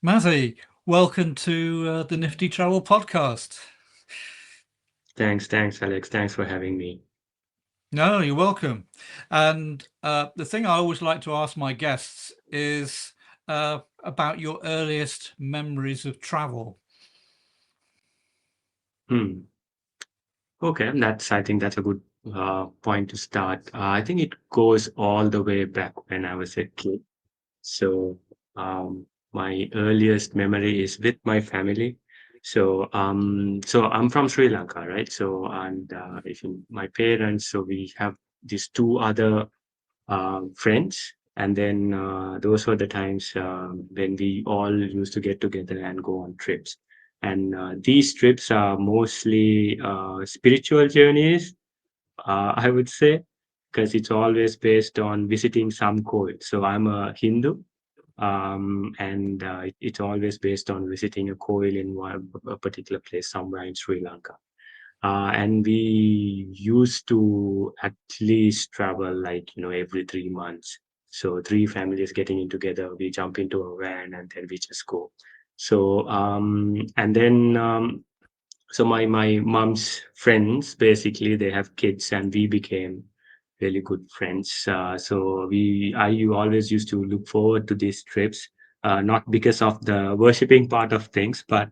Mathi, welcome to the Nifty Travel Podcast. Thanks, Alex. Thanks for having me. No, you're welcome. And the thing I always like to ask my guests is about your earliest memories of travel. Okay, I think that's a good point to start. I think it goes all the way back when I was a kid. So, my earliest memory is with my family. So I'm from Sri Lanka, right? My parents, so we have these two other friends. And then those were the times when we all used to get together and go on trips. And these trips are mostly spiritual journeys, I would say, because it's always based on visiting some coil. So I'm a Hindu, and it's always based on visiting a coil in a particular place somewhere in Sri Lanka. And we used to at least travel like, every 3 months. So three families getting in together, we jump into a van and then we just go. So, and then, so my mom's friends, basically, they have kids and we became really good friends. I always used to look forward to these trips, not because of the worshipping part of things, but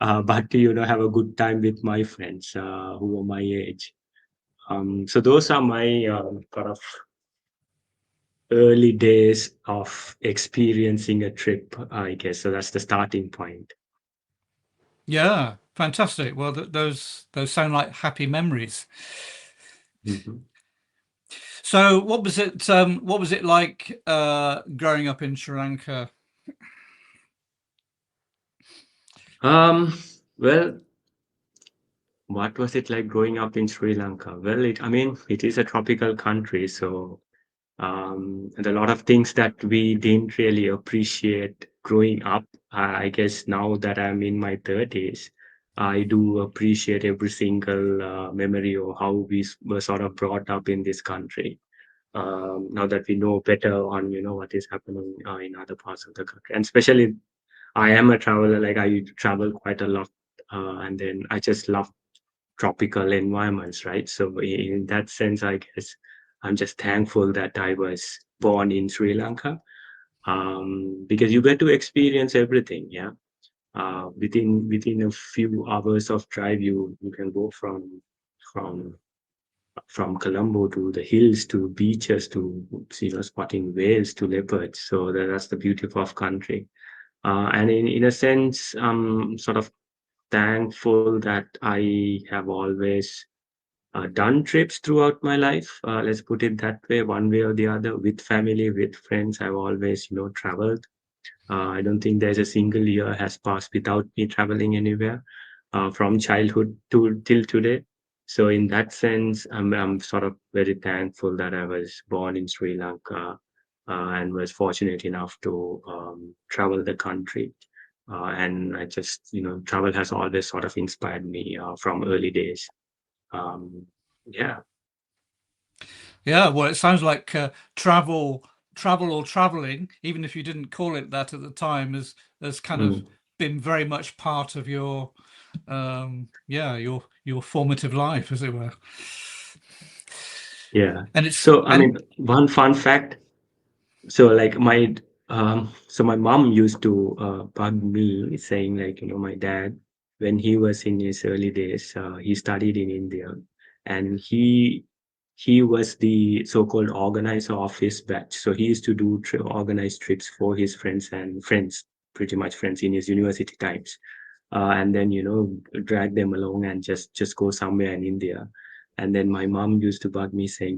to have a good time with my friends who are my age. So those are my sort of early days of experiencing a trip, I guess. So that's the starting point. Yeah, fantastic. Well, those sound like happy memories. Mhm. So, what was it? What was it like growing up in Sri Lanka? Um, well, what was it like growing up in Sri Lanka? Well, I mean, it is a tropical country, so and a lot of things that we didn't really appreciate growing up. I guess now that I'm in my 30s, I do appreciate every single memory of how were sort of brought up in this country. Now that we know better on, what is happening in other parts of the country, and especially I am a traveler, like I travel quite a lot, and then I just love tropical environments, right? So in that sense, I guess I'm just thankful that I was born in Sri Lanka, because you get to experience everything. Yeah, within a few hours of drive, you can go from from Colombo to the hills to beaches to spotting whales to leopards. So that's the beauty of country. And in a sense, I'm sort of thankful that I have always done trips throughout my life. Let's put it that way, one way or the other, with family, with friends. I've always, traveled. I don't think there's a single year has passed without me traveling anywhere, from childhood to till today. So in that sense, I'm sort of very thankful that I was born in Sri Lanka, and was fortunate enough to travel the country. And I just, travel has always sort of inspired me from early days. Um, yeah. Yeah, well, it sounds like travel or traveling, even if you didn't call it that at the time, has kind of Mm, been very much part of your formative life, as it were. yeah. And it's So, I and mean, one fun fact. So, like my mom used to bug me saying, like, my dad, when he was in his early days, he studied in India, and he was the so-called organizer of his batch. So he used to do organize trips for his friends, pretty much friends in his university times, and then drag them along and just go somewhere in India. And then my mom used to bug me saying,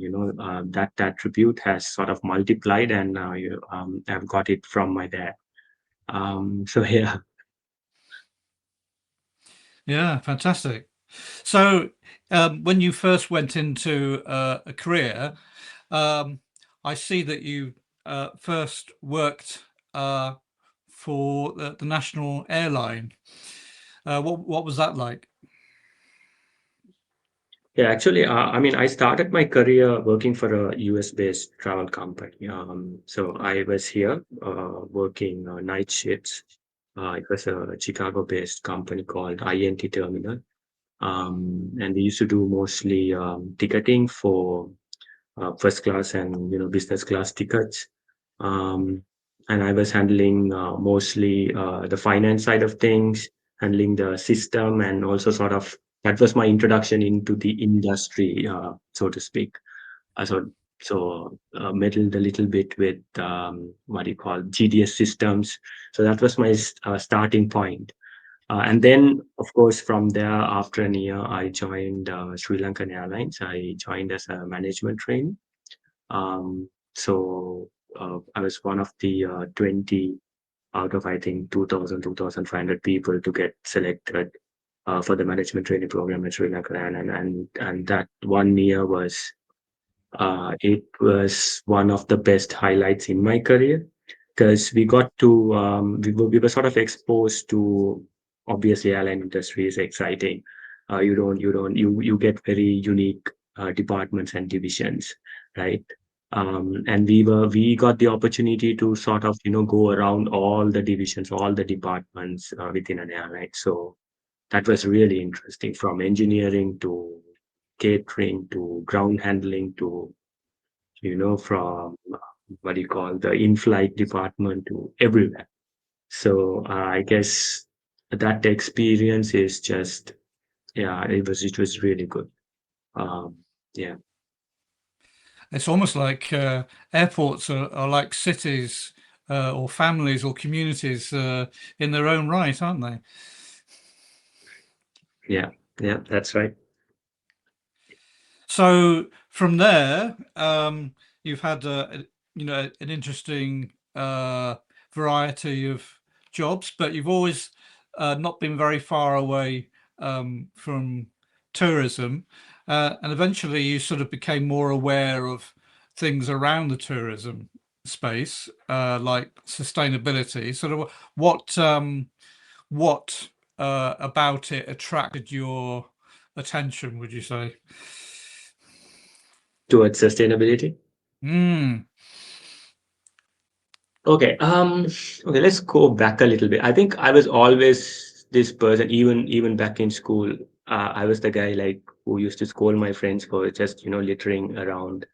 that attribute has sort of multiplied, and now I've got it from my dad. So yeah. yeah, fantastic. So, when you first went into a career, I see that you first worked for the national airline. What was that like? Yeah, actually, I mean, I started my career working for a US-based travel company. So I was here working night shifts. It was a Chicago-based company called INT Terminal. And we used to do mostly ticketing for first class and business class tickets. Um, and I was handling mostly the finance side of things, handling the system, and also sort of that was my introduction into the industry, so to speak. So meddled a little bit with what you call GDS systems. So that was my starting point. And then, of course, from there, after a year, I joined Sri Lankan Airways. I joined as a management trainee. So I was one of the 20 out of, I think, 2,500 people to get selected for the management training program at Sri Lanka. And that 1 year it was one of the best highlights in my career because we got to, we were sort of exposed to, obviously, airline industry is exciting. You get very unique departments and divisions, right? And we got the opportunity to sort of go around all the divisions, all the departments within an airline. So that was really interesting, from engineering to catering to ground handling to from what do you call the in-flight department to everywhere. So I guess that experience is just, yeah, it was really good. Um, yeah. It's almost like airports are like cities or families or communities in their own right, aren't they? Yeah, yeah, that's right. So from there, you've had an interesting variety of jobs, but you've always not been very far away from tourism, and eventually you sort of became more aware of things around the tourism space, like sustainability. Sort of what about it attracted your attention, would you say? Towards sustainability. Mm. Okay. Okay, let's go back a little bit. I think I was always this person, even back in school. I was the guy like who used to scold my friends for just littering around.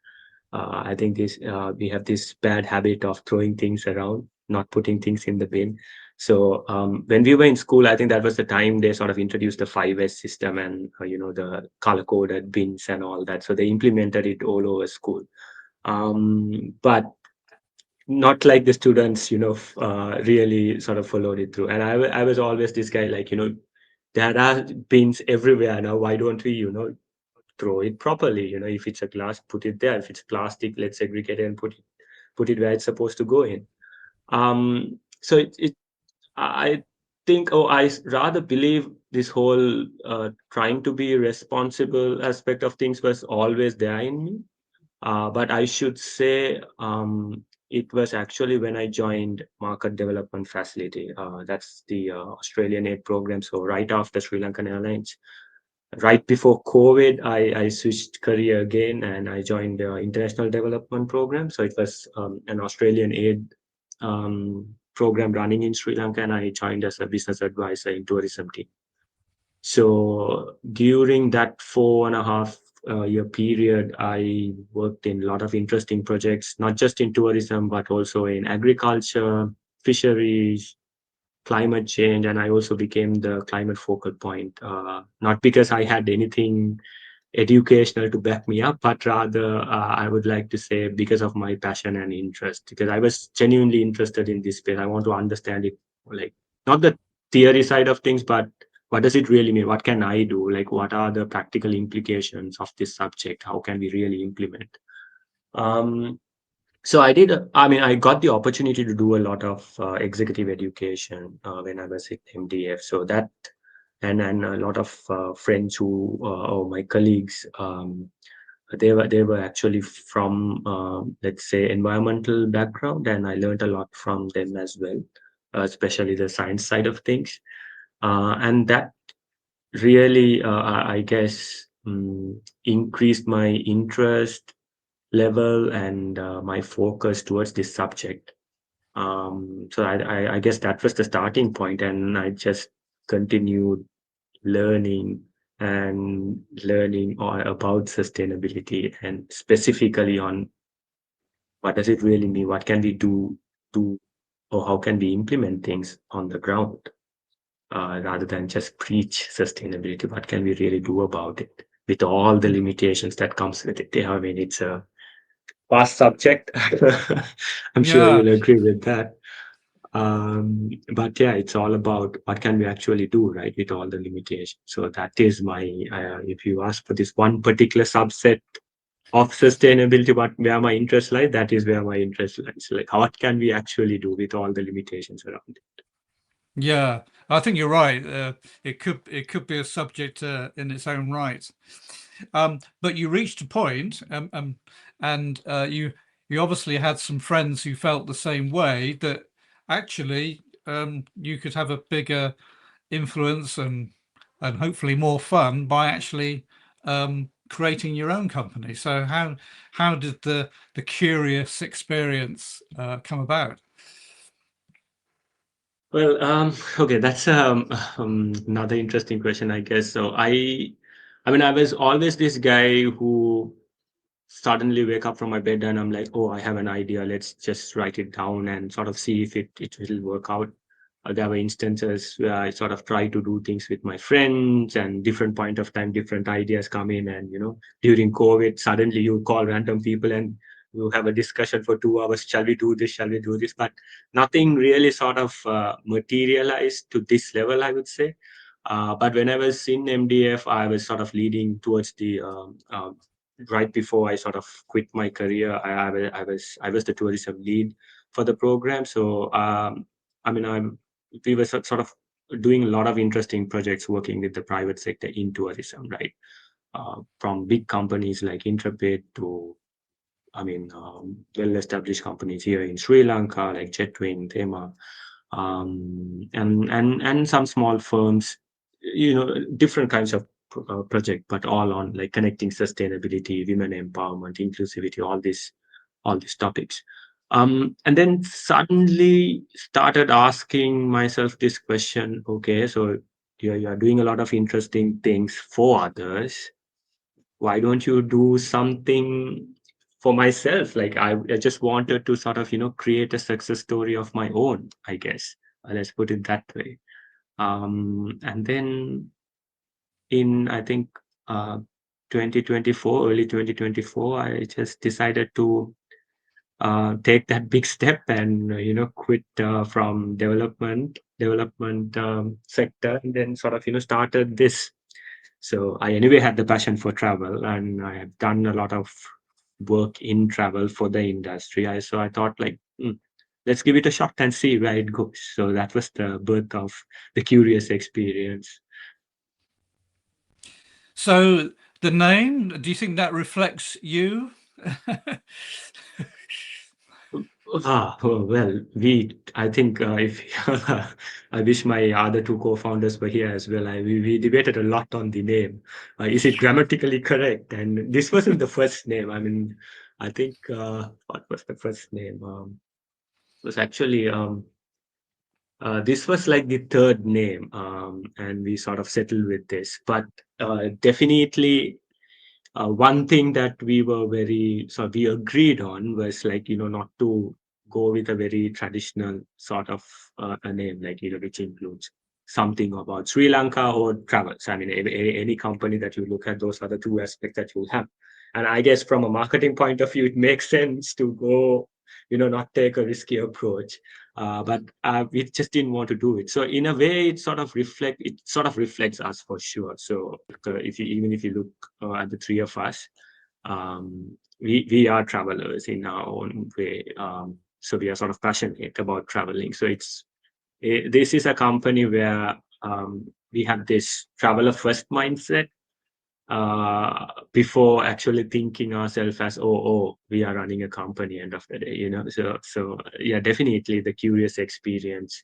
I think we have this bad habit of throwing things around, not putting things in the bin. So when we were in school, I think that was the time they sort of introduced the 5S system and the color coded bins and all that. So they implemented it all over school. But not like the students, really sort of followed it through. And I was always this guy like, there are bins everywhere now. Why don't we, throw it properly? If it's a glass, put it there. If it's plastic, let's segregate it and put it where it's supposed to go in. So I think, rather believe this whole trying to be responsible aspect of things was always there in me. But I should say it was actually when I joined Market Development Facility. That's the Australian aid program. So right after Sri Lankan Airlines, right before COVID, I switched career again and I joined the International Development Program. So it was an Australian aid program running in Sri Lanka, and I joined as a business advisor in tourism team. So during that 4.5 year period, I worked in a lot of interesting projects, not just in tourism, but also in agriculture, fisheries, climate change, and I also became the climate focal point. Not because I had anything educational to back me up, but rather I would like to say because of my passion and interest, because I was genuinely interested in this space. I want to understand it, like not the theory side of things, but what does it really mean? What can I do? Like, what are the practical implications of this subject? How can we really implement? Um, so I mean, I got the opportunity to do a lot of executive education when I was at MDF. So that, and a lot of friends or my colleagues they were actually from let's say environmental background, and I learned a lot from them as well, especially the science side of things, and that really I guess increased my interest level and my focus towards this subject. So I guess that was the starting point, and I just continued learning and learning about sustainability, and specifically on what does it really mean, what can we do to, or how can we implement things on the ground, rather than just preach sustainability. What can we really do about it with all the limitations that comes with it? I mean, it's a vast subject. I'm sure Yeah. you'll agree with that. But yeah, it's all about what can we actually do, right, with all the limitations. So that is my, if you ask for this one particular subset of sustainability, where my interest lies, that is where my interest lies. Like, what can we actually do with all the limitations around it? Yeah, I think you're right. It could be a subject in its own right. But you reached a point, and you obviously had some friends who felt the same way, that actually you could have a bigger influence and hopefully more fun by actually creating your own company. So how did the curious experience come about? Well, okay, that's another interesting question, I guess. So I mean, I was always this guy who suddenly wake up from my bed and I'm like, oh, I have an idea. Let's just write it down and sort of see if it will work out. There were instances where I sort of try to do things with my friends, and different point of time, different ideas come in. And, during COVID, suddenly you call random people and you have a discussion for 2 hours. Shall we do this? Shall we do this? But nothing really sort of materialized to this level, I would say. But when I was in MDF, I was sort of leading towards the right before I sort of quit my career. I was the tourism lead for the program. So I mean, we were sort of doing a lot of interesting projects working with the private sector in tourism, right? From big companies like Intrepid to, I mean, well-established companies here in Sri Lanka like Jetwing, Thema, and some small firms, different kinds of project, but all on like connecting sustainability, women empowerment, inclusivity, all these topics. And then suddenly started asking myself this question: okay, so you're doing a lot of interesting things for others. Why don't you do something for myself? Like I just wanted to sort of create a success story of my own, I guess. Let's put it that way. And then in, I think, uh 2024, early 2024, I just decided to take that big step and quit from development sector, and then sort of started this. So I anyway had the passion for travel, and I have done a lot of work in travel for the industry. So I thought, like, let's give it a shot and see where it goes. So that was the birth of the curious experience. So the name, do you think that reflects you? Oh, well, I think if I wish my other two co-founders were here as well. We debated a lot on the name. Is it grammatically correct? And this wasn't the first name. I mean, I think, what was the first name? It was actually, this was like the third name, and we sort of settled with this. But definitely, one thing that we agreed on was, like, not to go with a very traditional sort of a name, like, which includes something about Sri Lanka or travels. I mean, any company that you look at, those are the two aspects that you have. And I guess from a marketing point of view, it makes sense to go, not take a risky approach. But we just didn't want to do it. So in a way, it sort of reflects us for sure. So even if you look at the three of us, we are travelers in our own way. So we are sort of passionate about traveling. So this is a company where we have this traveler first mindset, before actually thinking ourselves as, we are running a company end of the day, you know. So yeah, definitely the curious experience,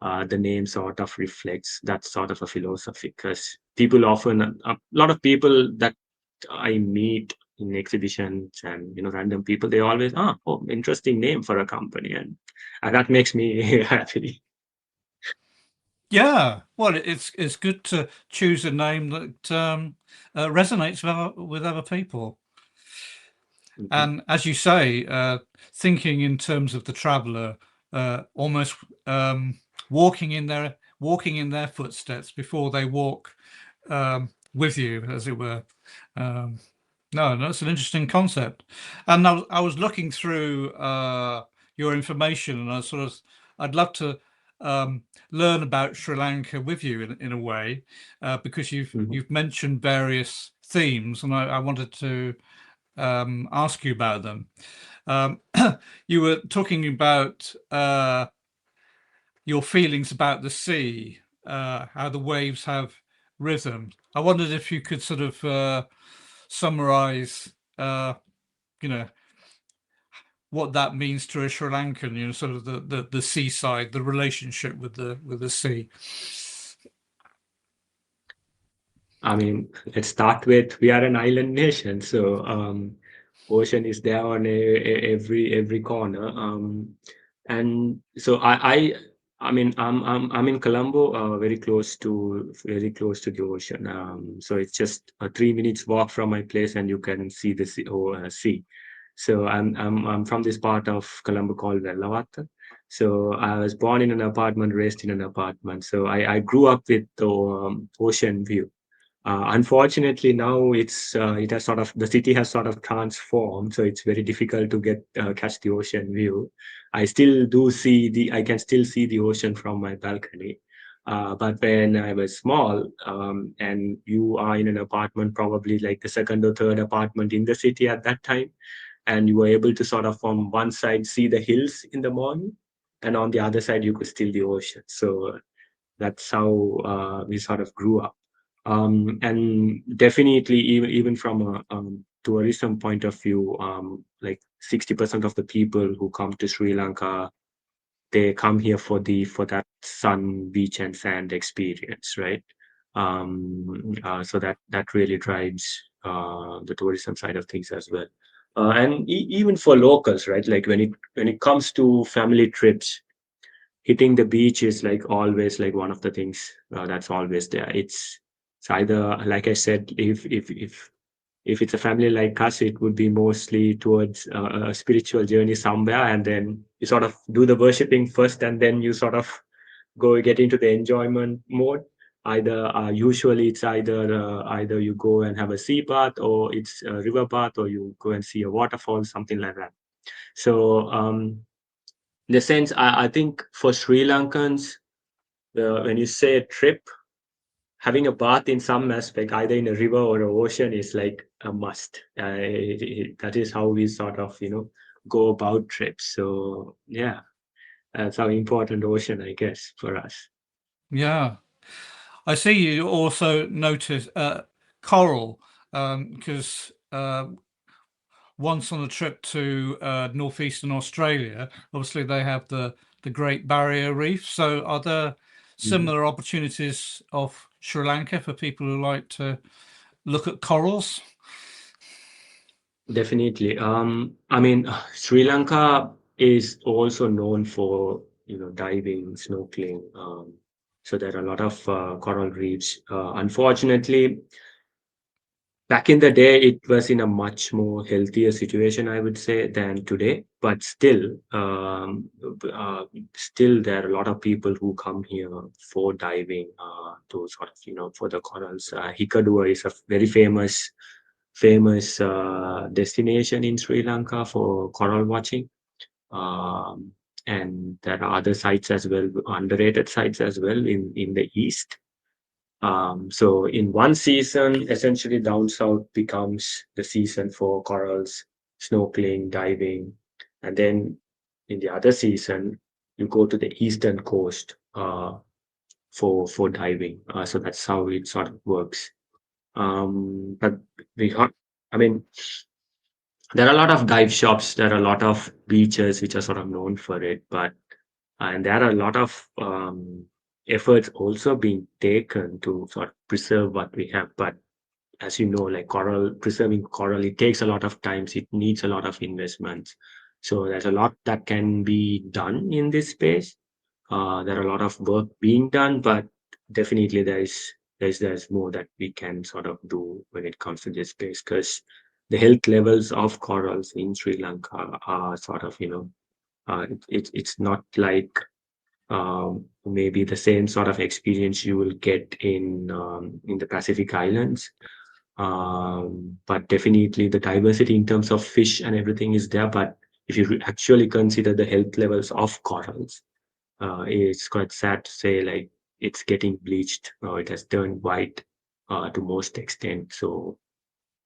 the name sort of reflects that sort of a philosophy, because people often, a lot of people that I meet in exhibitions and, you know, random people, they always, interesting name for a company. And that makes me happy. Yeah, well, it's good to choose a name that resonates with other people. Mhm. And as you say, thinking in terms of the traveller, almost walking in their footsteps before they walk with you, as it were. Um, no, that's an interesting concept. And I was looking through your information, and I'd love to learn about Sri Lanka with you in a way, because Mhm. you've mentioned various themes, and I wanted to ask you about them. Um, you were talking about your feelings about the sea, how the waves have rhythm. I wondered if you could sort of summarize, you know, what that means to a Sri Lankan, you know, sort of the seaside, the relationship with the sea. I mean, let's start with, we are an island nation, so ocean is there on every corner. And so I mean, I'm in Colombo, very close to the ocean. So it's just a 3 minutes walk from my place, and you can see the sea. So I'm from this part of Colombo called Vellavata. So I was born in an apartment, raised in an apartment. So I grew up with the ocean view. Unfortunately, now it has sort of, the city has sort of transformed, so it's very difficult to catch the ocean view. I can still see the ocean from my balcony. But when I was small, and you are in an apartment, probably like the second or third apartment in the city at that time, and you were able to sort of from one side see the hills in the morning, and on the other side you could still the ocean. So that's how we sort of grew up. And definitely, even from a tourism point of view, like 60% of the people who come to Sri Lanka, they come here for that sun, beach, and sand experience, right? So that really drives the tourism side of things as well. And even for locals, right? Like when it comes to family trips, hitting the beach is like always like one of the things that's always there. It's either, like I said, if it's a family like us, it would be mostly towards a spiritual journey somewhere, and then you sort of do the worshipping first, and then you sort of go get into the enjoyment mode. Usually it's either you go and have a sea bath, or it's a river bath, or you go and see a waterfall, something like that. So in the sense, I think for Sri Lankans, when you say a trip, having a bath in some aspect, either in a river or an ocean, is like a must. That is how we sort of, go about trips. So yeah, that's how important ocean, I guess, for us. Yeah, I see you also notice coral, because once on a trip to northeastern Australia, obviously they have the Great Barrier Reef. So are there Mhm. similar opportunities of Sri Lanka for people who like to look at corals? Definitely. I mean, Sri Lanka is also known for, diving, snorkeling. So there are a lot of coral reefs. Unfortunately, back in the day, it was in a much more healthier situation, I would say, than today. But still there are a lot of people who come here for diving, to sort of, for the corals. Hikkaduwa is a very famous destination in Sri Lanka for coral watching. Um, and there are other sites as well, underrated sites as well in the east. So in one season, essentially down south becomes the season for corals, snorkeling, diving, and then in the other season, you go to the eastern coast for diving. So that's how it sort of works. But we got, I mean, there are a lot of dive shops, there are a lot of beaches which are sort of known for it, but and there are a lot of efforts also being taken to sort of preserve what we have. But as you know, like coral, preserving coral, it takes a lot of times, it needs a lot of investments. So there's a lot that can be done in this space. There are a lot of work being done, but definitely there's more that we can sort of do when it comes to this space, because the health levels of corals in Sri Lanka are sort of, it's not like maybe the same sort of experience you will get in the Pacific Islands. But definitely the diversity in terms of fish and everything is there. But if you actually consider the health levels of corals, it's quite sad to say, like, it's getting bleached, or it has turned white to most extent. So,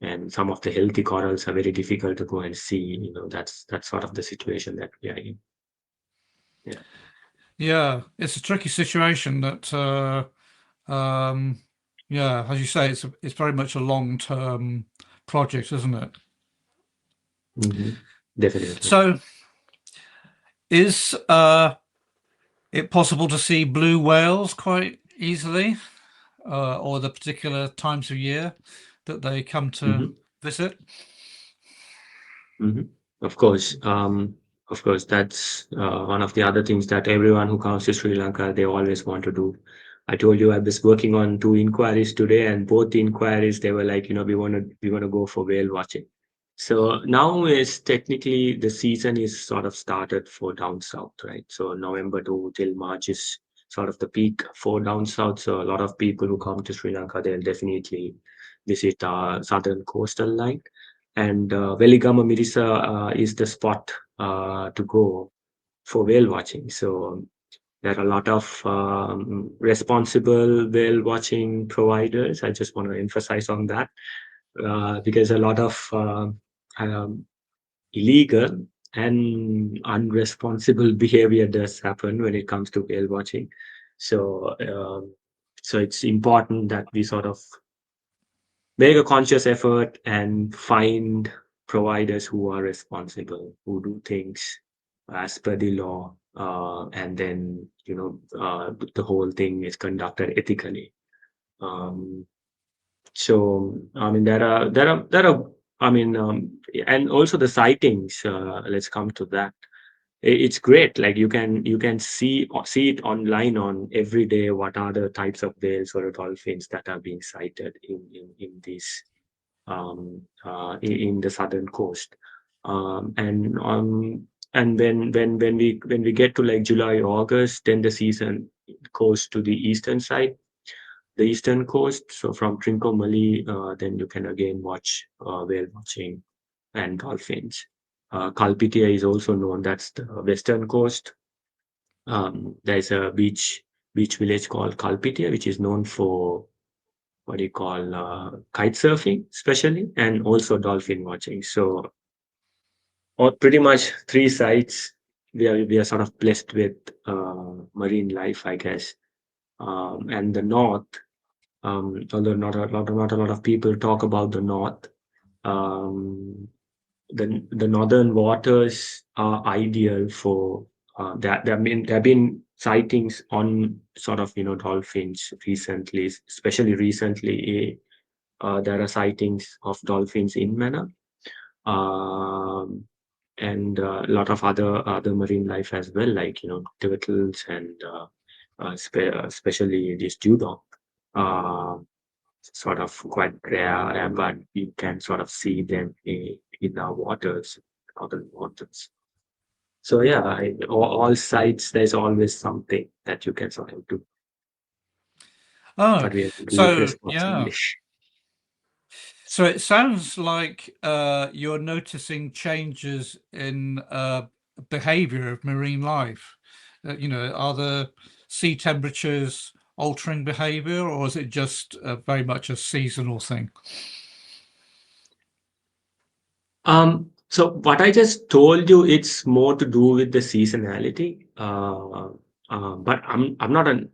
and some of the healthy corals are very difficult to go and see. That's sort of the situation that we are in. Yeah. Yeah, it's a tricky situation that, um, yeah, as you say, it's very much a long-term project, isn't it? Hmm. Definitely. So, is it possible to see blue whales quite easily, or the particular times of year that they come to Hmm. visit? Hmm. Of course. Of course, that's one of the other things that everyone who comes to Sri Lanka, they always want to do. I told you I was working on two inquiries today, and both the inquiries they were like, we want to go for whale watching. So now is technically the season is sort of started for down south, right? So November to till March is sort of the peak for down south. So a lot of people who come to Sri Lanka, they'll definitely visit our southern coastal line. And Veligama Mirisa is the spot to go for whale watching. So there are a lot of responsible whale watching providers. I just want to emphasize on that because a lot of um, illegal and unresponsible behavior does happen when it comes to whale watching. So, so it's important that we sort of make a conscious effort and find providers who are responsible, who do things as per the law, and then the whole thing is conducted ethically. Um, so I mean there are I mean and also the sightings. Let's come to that. It's great. Like you can see it online on every day. What are the types of whales or dolphins that are being sighted in these in the southern coast. And when we get to like July, August, then the season goes to the eastern side, the eastern coast. So from Trincomalee, then you can again watch whale watching and dolphins. Kalpitia is also known. That's the western coast. There's a beach village called Kalpitia, which is known for what do you call kite surfing, especially, and also dolphin watching. So, or pretty much three sites we are sort of blessed with marine life, I guess. And the north, although not a lot of people talk about the north, um, the northern waters are ideal for that. There have been sightings on sort of dolphins recently, especially recently. There are sightings of dolphins in Manor, um, and a lot of other marine life as well, like turtles and especially this dugong. Uh, Sort of quite rare, but you can sort of see them in our waters, northern waters. So yeah, all sites there's always something that you can sort of do, Oh, but we have to do it so yeah. responsibly. So it sounds like you're noticing changes in behavior of marine life. Are the sea temperatures altering behavior, or is it just very much a seasonal thing? So what I just told you, it's more to do with the seasonality. But I'm not an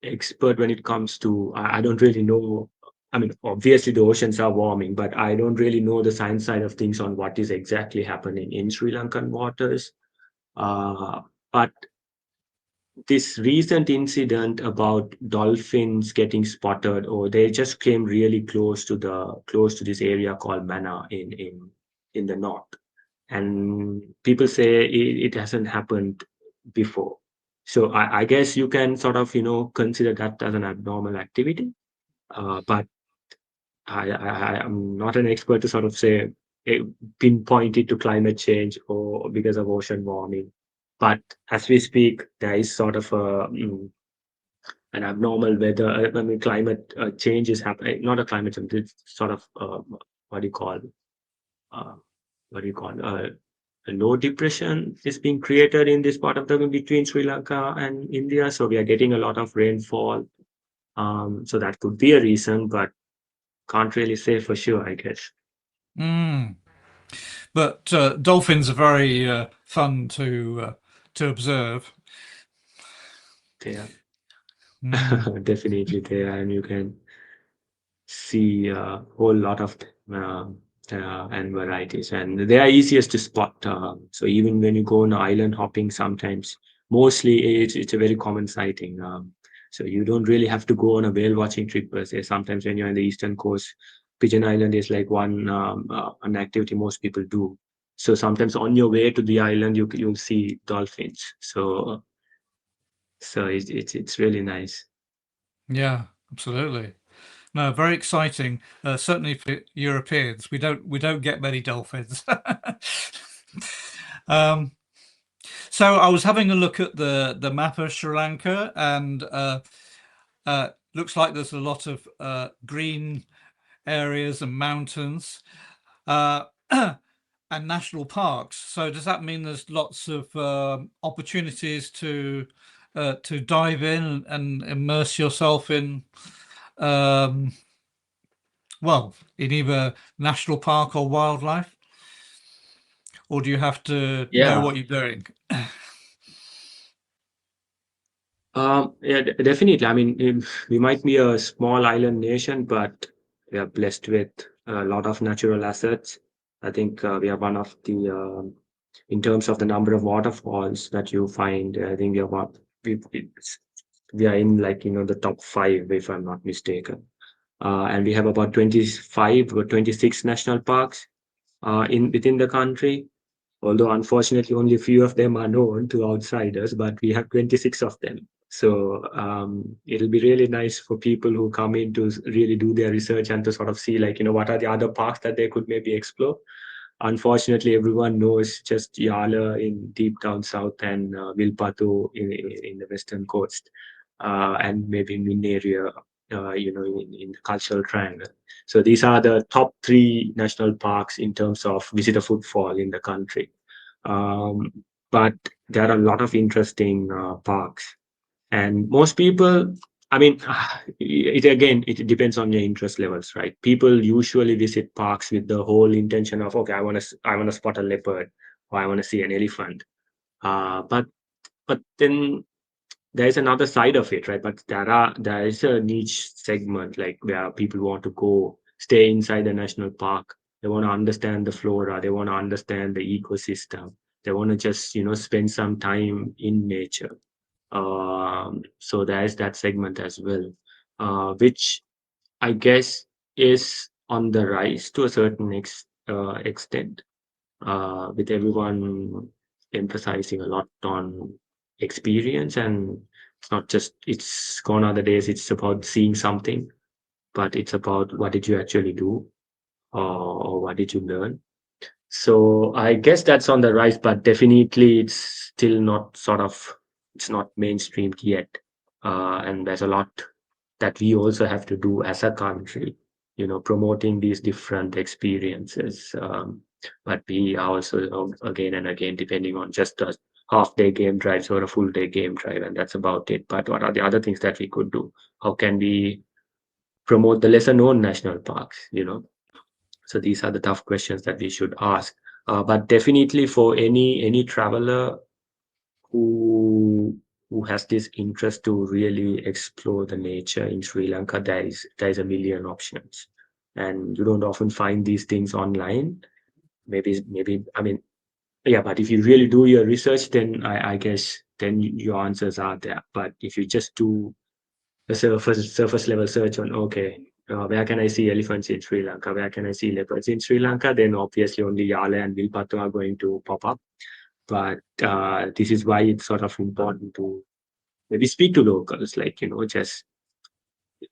expert when it comes to. I don't really know. I mean, obviously the oceans are warming, but I don't really know the science side of things on what is exactly happening in Sri Lankan waters. But this recent incident about dolphins getting spotted, or they just came really close to this area called Mana in the north, and people say it hasn't happened before. So I guess you can sort of consider that as an abnormal activity. But I'm not an expert to sort of say eh, pinpoint it to climate change or because of ocean warming. But as we speak, there is sort of an abnormal weather. I mean, climate change is happening. Not a climate change. It's sort of what do you call? Uh, what do you call? A low depression is being created in this part of the between Sri Lanka and India. So we are getting a lot of rainfall. So that could be a reason, but can't really say for sure, I guess. Mm. But dolphins are very fun to observe. Yeah, Mm. definitely there, and you can see a whole lot of and varieties, and they are easiest to spot. So even when you go on island hopping, sometimes mostly it's a very common sighting. So you don't really have to go on a whale watching trip per se. Sometimes when you're in the eastern coast, Pigeon Island is like an activity most people do. So sometimes on your way to the island, you'll see dolphins. So it's really nice. Yeah, absolutely. No, very exciting. Certainly for Europeans, we don't get many dolphins. um, so I was having a look at the map of Sri Lanka, and looks like there's a lot of green areas and mountains uh, and national parks. So does that mean there's lots of opportunities to dive in and immerse yourself in um, well, in either national park or wildlife, or do you have to know Yeah. what you're doing? Yeah, definitely. I mean, we might be a small island nation, but we are blessed with a lot of natural assets. I think we are one of the, in terms of the number of waterfalls that you find, I think we are in like, the top five, if I'm not mistaken. And we have about 25 or 26 national parks in within the country. Although unfortunately only a few of them are known to outsiders, but we have 26 of them. So it'll be really nice for people who come in to really do their research and to sort of see like, what are the other parks that they could maybe explore. Unfortunately, everyone knows just Yala in deep down south and Vilpatu in the western coast, and maybe Min area, in the cultural triangle. So these are the top three national parks in terms of visitor footfall in the country. Um, but there are a lot of interesting parks, and most people, I mean, it depends on your interest levels, right? People usually visit parks with the whole intention of, okay, I want to spot a leopard, or I want to see an elephant. But then there's another side of it, right? But there is a niche segment like where people want to go stay inside the national park. They want to understand the flora. They want to understand the ecosystem. They want to just spend some time in nature. So there's that segment as well, which I guess is on the rise to a certain extent, with everyone emphasizing a lot on experience. And it's gone are the days it's about seeing something, but it's about what did you actually do, or what did you learn. So I guess that's on the rise, but definitely it's still not it's not mainstreamed yet. And there's a lot that we also have to do as a country, promoting these different experiences. But we are also, again and again, depending on just a half-day game drives or a full-day game drive, and that's about it. But what are the other things that we could do? How can we promote the lesser-known national parks, So these are the tough questions that we should ask. But definitely for any traveler who who has this interest to really explore the nature in Sri Lanka, there is a million options, and you don't often find these things online. Maybe I mean, yeah, but if you really do your research, then I guess then your answers are there. But if you just do a surface level search on, okay, where can I see elephants in Sri Lanka? Where can I see leopards in Sri Lanka? Then obviously only Yale and Vilpattu are going to pop up. But this is why it's sort of important to maybe speak to locals, like,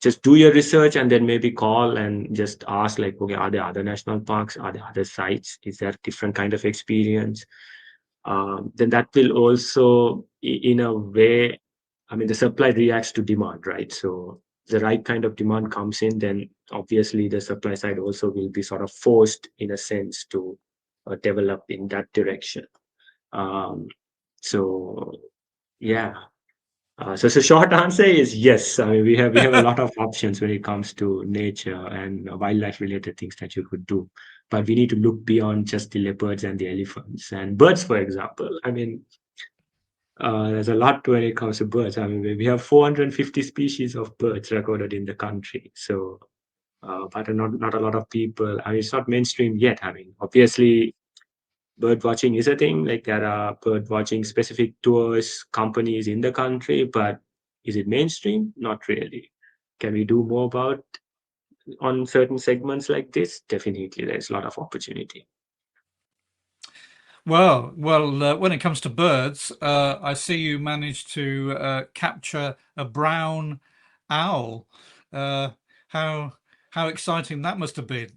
just do your research and then maybe call and just ask, like, okay, are there other national parks? Are there other sites? Is there different kind of experience? Then that will also, in a way, I mean, the supply reacts to demand, right? So the right kind of demand comes in, then obviously the supply side also will be sort of forced, in a sense, to develop in that direction. Um, so yeah. So short answer is yes. I mean, we have a lot of options when it comes to nature and wildlife related things that you could do, but we need to look beyond just the leopards and the elephants and birds, for example. I mean, there's a lot when it comes to birds. I mean, we have 450 species of birds recorded in the country. So, but not a lot of people. I mean, it's not mainstream yet. I mean, obviously, bird watching is a thing. Like, there are bird watching specific tours companies in the country, but is it mainstream? Not really. Can we do more about on certain segments like this? Definitely, there's a lot of opportunity. Well, when it comes to birds, I see you managed to capture a brown owl. Uh, how how exciting that must have been.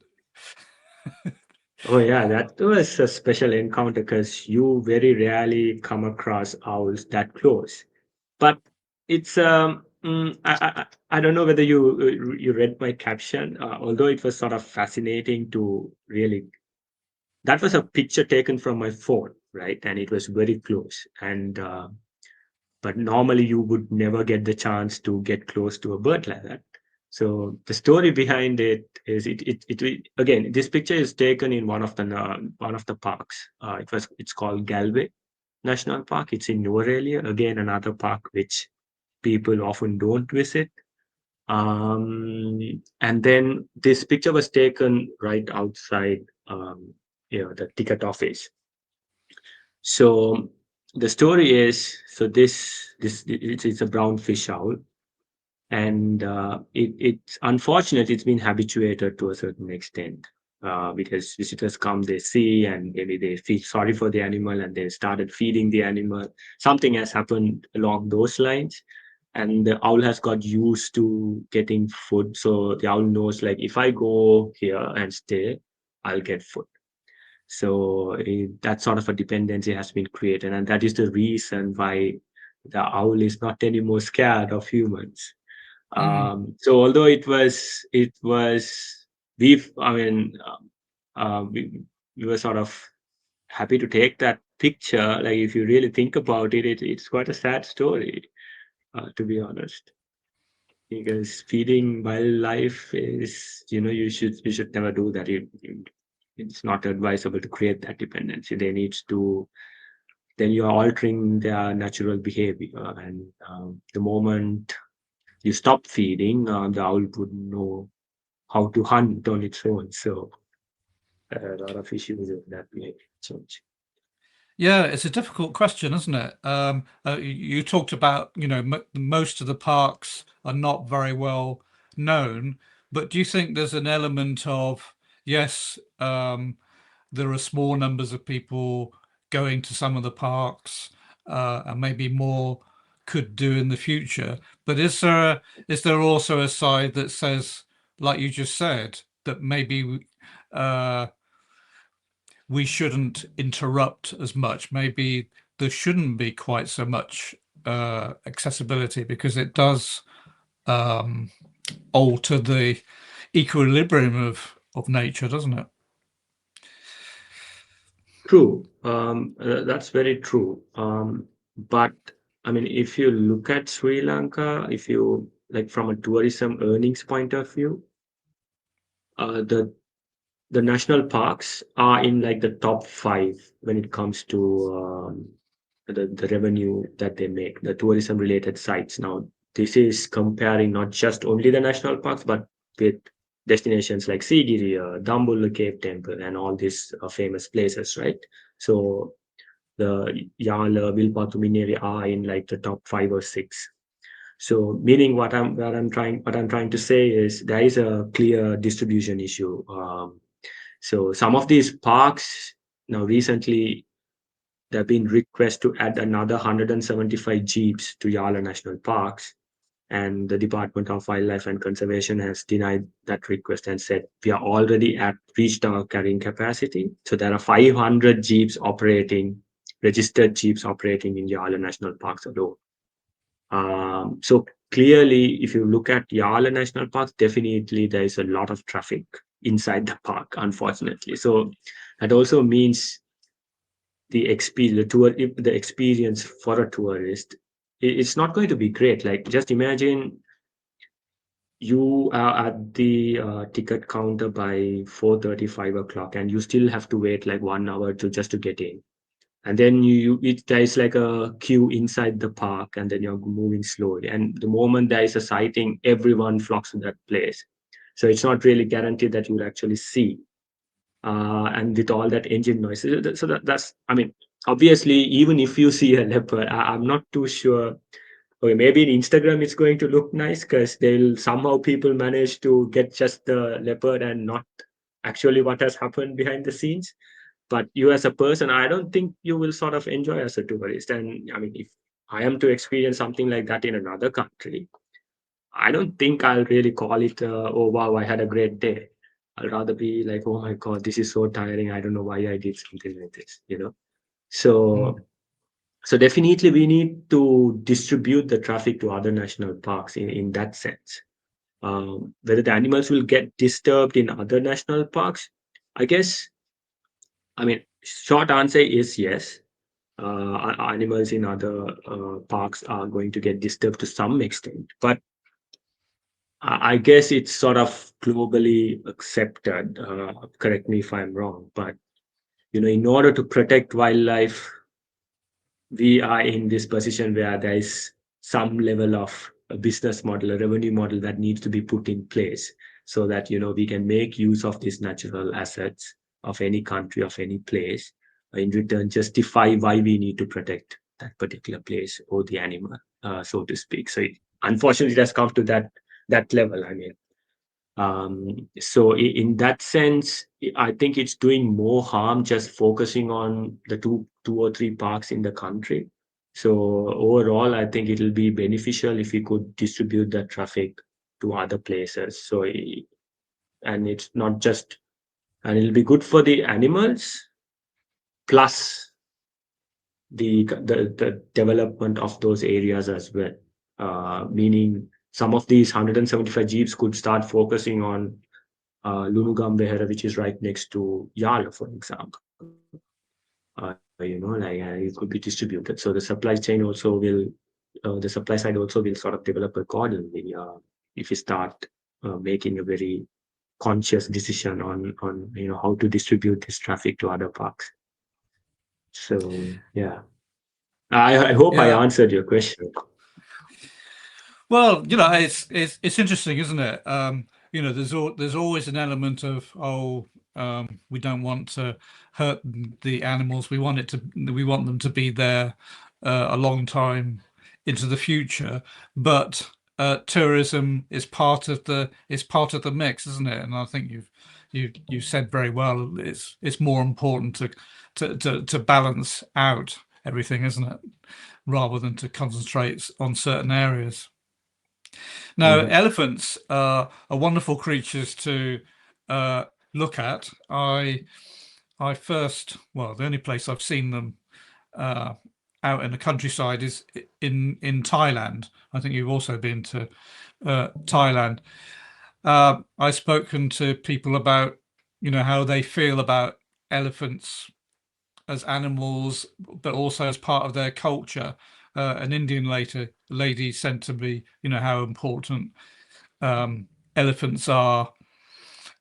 Oh yeah, that was a special encounter because you very rarely come across owls that close. But it's I don't know whether you read my caption, although it was sort of fascinating to really. That was a picture taken from my phone, right? And it was very close. And but normally you would never get the chance to get close to a bird like that. So the story behind it is again, this picture is taken in one of the parks. It's called Galway National Park. It's in Norelia, again another park which people often don't visit. And then this picture was taken right outside, the ticket office. So the story is, so it's a brown fish owl, and it's unfortunate. It's been habituated to a certain extent, because visitors come, they see, and maybe they feel sorry for the animal, and they started feeding the animal. Something has happened along those lines, and the owl has got used to getting food. So the owl knows, like, if I go here and stay, I'll get food. So that sort of a dependency has been created, and that is the reason why the owl is not anymore scared of humans. Mm. So although we've, I mean, we were sort of happy to take that picture. Like, if you really think about it, it's quite a sad story, to be honest. Because feeding wildlife is, you should never do that. It's not advisable to create that dependency. Then you are altering their natural behavior, and the moment you stop feeding, the owl would know how to hunt on its own. So a lot of issues with that behavior change. Yeah, it's a difficult question, isn't it? You talked about, most of the parks are not very well known, but do you think there's an element of, yes, there are small numbers of people going to some of the parks, and maybe more could do in the future, but is there also a side that says, like you just said, that maybe uh, we shouldn't interrupt as much. Maybe there shouldn't be quite so much accessibility because it does um, alter the equilibrium of nature, doesn't it? True. That's very true. But I mean, if you look at Sri Lanka, if you like from a tourism earnings point of view, the national parks are in like the top five when it comes to the revenue that they make, the tourism related sites. Now, this is comparing not just only the national parks, but with destinations like Sigiriya, Dambulla Cave Temple, and all these famous places, right? So the Yala, Vilpattu, Mineri are in like the top 5 or 6. So meaning what I'm trying to say is there is a clear distribution issue. So some of these parks now recently there have been requests to add another 175 jeeps to Yala National Parks, and the Department of Wildlife and Conservation has denied that request and said we are already at reached our carrying capacity. So there are 500 jeeps operating, registered jeeps operating in Yala National Parks alone. So clearly, if you look at Yala National Park, definitely there is a lot of traffic inside the park, unfortunately. So that also means the experience for a tourist, it's not going to be great. Like just imagine you are at the ticket counter by 4:30, 5 o'clock, and you still have to wait like 1 hour to just to get in. And then there is like a queue inside the park, and then you're moving slowly. And the moment there is a sighting, everyone flocks to that place. So it's not really guaranteed that you'll actually see. And with all that engine noise, that's, I mean, obviously, even if you see a leopard, I'm not too sure. Okay, maybe in Instagram it's going to look nice because they'll somehow people manage to get just the leopard and not actually what has happened behind the scenes. But you as a person, I don't think you will sort of enjoy as a tourist. And I mean, if I am to experience something like that in another country, I don't think I'll really call it, oh wow, I had a great day. I'll rather be like, oh my God, this is so tiring. I don't know why I did something like this, you know? So, so definitely we need to distribute the traffic to other national parks in that sense. Whether the animals will get disturbed in other national parks, I guess, I mean, short answer is yes. Animals in other parks are going to get disturbed to some extent, but I guess it's sort of globally accepted. Correct me if I'm wrong, but in order to protect wildlife, we are in this position where there is some level of a business model, a revenue model that needs to be put in place so that we can make use of these natural assets of any country, of any place, in return justify why we need to protect that particular place or the animal, so to speak. So unfortunately, it has come to that level. I mean, so in that sense, I think it's doing more harm just focusing on the two or three parks in the country. So overall, I think it'll be beneficial if we could distribute that traffic to other places. So and it's not just, and it'll be good for the animals plus the development of those areas as well. Meaning some of these 175 jeeps could start focusing on Lunugambehera, which is right next to Yala, for example. It could be distributed. So the supply chain also will, the supply side also will sort of develop accordingly if you start making a very conscious decision on how to distribute this traffic to other parks. So yeah, I hope I Yeah. answered your question. Well, it's interesting, isn't it? There's always an element of, we don't want to hurt the animals. We want them to be there a long time into the future. But tourism is part of the mix, isn't it? And I think you've said very well. It's more important to balance out everything, isn't it? Rather than to concentrate on certain areas. Now, Mhm. elephants are wonderful creatures to look at. The only place I've seen them uh, out in the countryside is in Thailand. I think you've also been to Thailand. I've spoken to people about, how they feel about elephants as animals, but also as part of their culture. An Indian lady said to me, how important elephants are,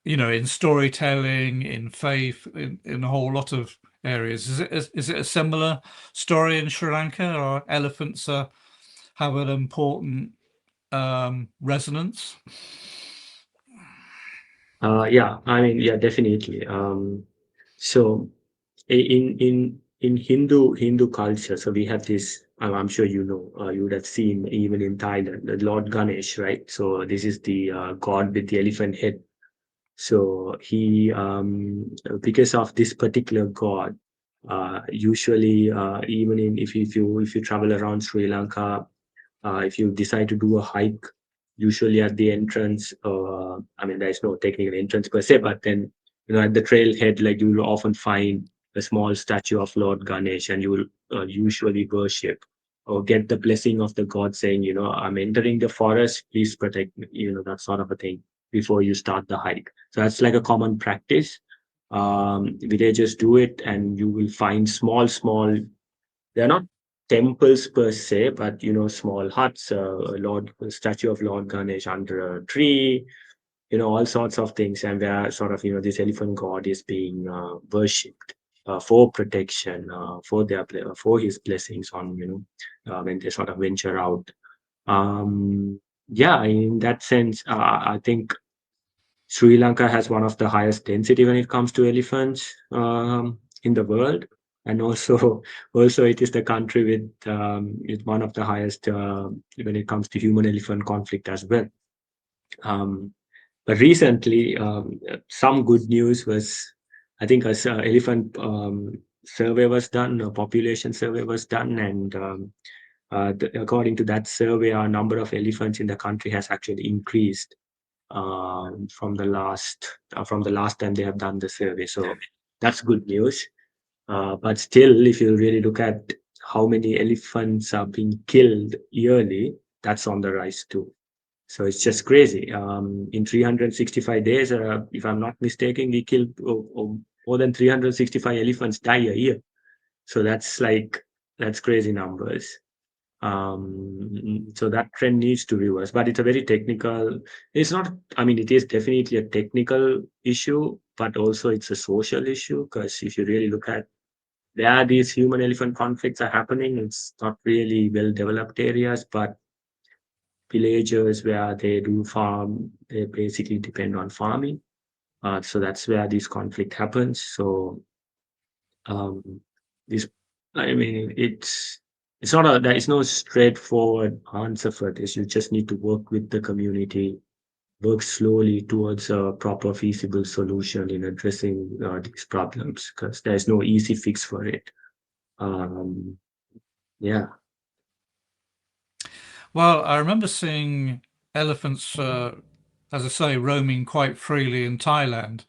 in storytelling, in faith, in a whole lot of areas. Is it a similar story in Sri Lanka, or elephants have an important resonance? Yeah, I mean, yeah, definitely. So in Hindu culture, so we have this. I'm sure you know. You would have seen even in Thailand, the Lord Ganesh, right? So this is the god with the elephant head. So he, because of this particular god, usually even in if you travel around Sri Lanka, if you decide to do a hike, usually at the entrance, I mean, there's no technical entrance per se, but then, at the trailhead, like you will often find a small statue of Lord Ganesh, and you will usually worship or get the blessing of the god saying, I'm entering the forest, please protect me, that sort of a thing before you start the hike. So that's like a common practice. Villagers do it, and you will find small, they're not temples per se, but small huts, a statue of Lord Ganesh under a tree, all sorts of things, and where sort of this elephant god is being worshipped for protection, for his blessings on when they sort of venture out. Yeah, in that sense, I think Sri Lanka has one of the highest density when it comes to elephants in the world, and also also it is the country with one of the highest when it comes to human elephant conflict as well. Um, but recently, some good news was, I think, a elephant survey was done, a population survey was done, and according to that survey, our number of elephants in the country has actually increased from the last time they have done the survey. So that's good news. But still, if you really look at how many elephants are being killed yearly, that's on the rise too. So it's just crazy. In 365 days, if I'm not mistaken, we killed more than 365 elephants die a year. So that's crazy numbers. So that trend needs to reverse, but it's a very technical. It's not. I mean, it is definitely a technical issue, but also it's a social issue, because if you really look at, there are these human elephant conflicts are happening. It's not really well developed areas, but villagers where they do farm, they basically depend on farming. So that's where this conflict happens. So um, this, I mean, it's not a, there is no straightforward answer for this. You just need to work with the community, work slowly towards a proper feasible solution in addressing these problems, because there's no easy fix for it. um, yeah. Well, I remember seeing elephants, as I say, roaming quite freely in Thailand.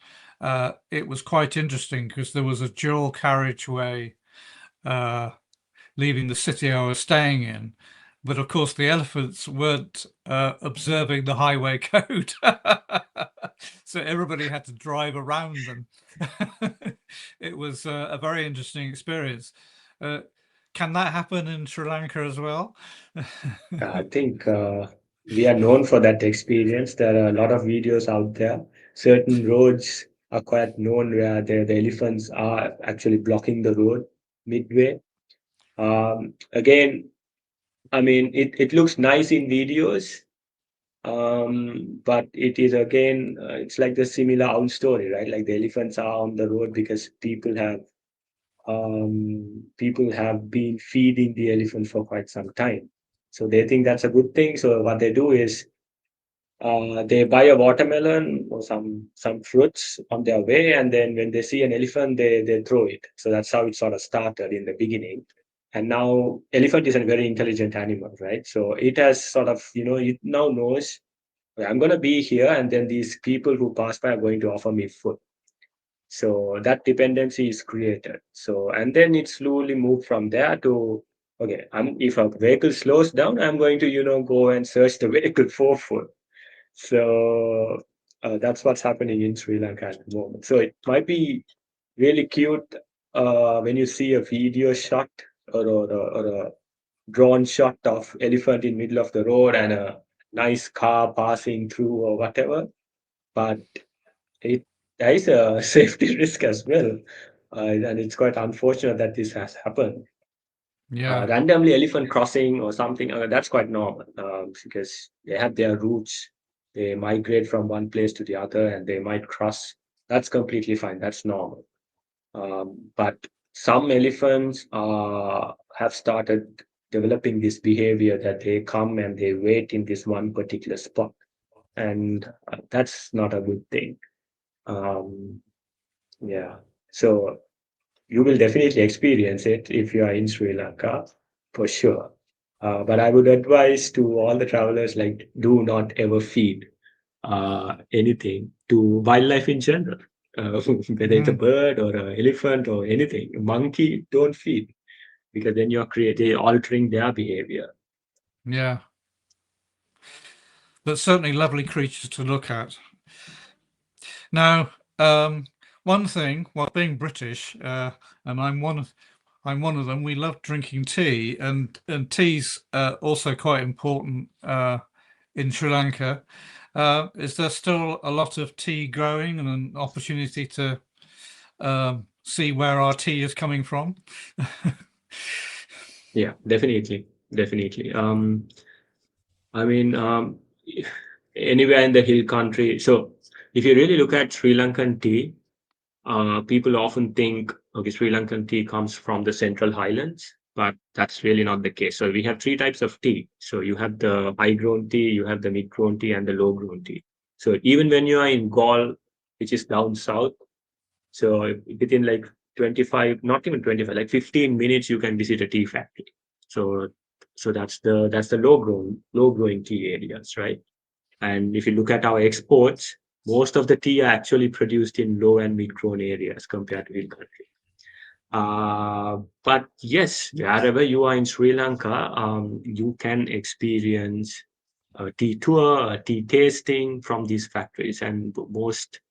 It was quite interesting because there was a dual carriageway uh, leaving the city I was staying in. But of course, the elephants weren't observing the highway code. So everybody had to drive around them. It was a very interesting experience. Uh, can that happen in Sri Lanka as well? I think we are known for that experience. There are a lot of videos out there. Certain roads are quite known where the elephants are actually blocking the road midway. Again, I mean, it looks nice in videos, but it is again, it's like the similar old story, right? Like the elephants are on the road because people have been feeding the elephant for quite some time. So they think that's a good thing. So what they do is they buy a watermelon or some fruits on their way, and then when they see an elephant, they throw it. So that's how it sort of started in the beginning. And now elephant is a very intelligent animal, right? So it has sort of, it now knows, "Okay, I'm going to be here, and then these people who pass by are going to offer me food." So that dependency is created. So, and then it slowly moved from there to, okay, if a vehicle slows down, I'm going to, go and search the vehicle for food. So that's what's happening in Sri Lanka at the moment. So it might be really cute when you see a video shot, or a drone shot of elephant in middle of the road and a nice car passing through or whatever. But it there is a safety risk as well. and it's quite unfortunate that this has happened. Yeah. Randomly elephant crossing or something, that's quite normal, because they have their roots. They migrate from one place to the other and they might cross. That's completely fine. That's normal. But some elephants have started developing this behavior that they come and they wait in this one particular spot. And that's not a good thing. Um, yeah. So you will definitely experience it if you are in Sri Lanka, for sure. But I would advise to all the travelers, like, do not ever feed anything to wildlife in general, whether it's a Mhm. bird or an elephant or anything. Monkey, don't feed, because then you're creating altering their behavior. Yeah. But certainly lovely creatures to look at. Now, one thing, well, being British, and I'm one of them. We love drinking tea, and tea's also quite important in Sri Lanka. Is there still a lot of tea growing and an opportunity to see where our tea is coming from? Yeah, definitely, definitely. I mean, anywhere in the hill country. So if you really look at Sri Lankan tea, people often think, okay, Sri Lankan tea comes from the Central Highlands, but that's really not the case. So we have three types of tea. So you have the high grown tea, you have the mid grown tea, and the low grown tea. So even when you are in Gaul, which is down south, so within like 25, not even 25, like 15 minutes, you can visit a tea factory. So that's the low growing tea areas, right? And if you look at our exports, most of the tea are actually produced in low and mid grown areas compared to hill country. But yes, wherever you are in Sri Lanka, you can experience a tea tour, a tea tasting from these factories. And most,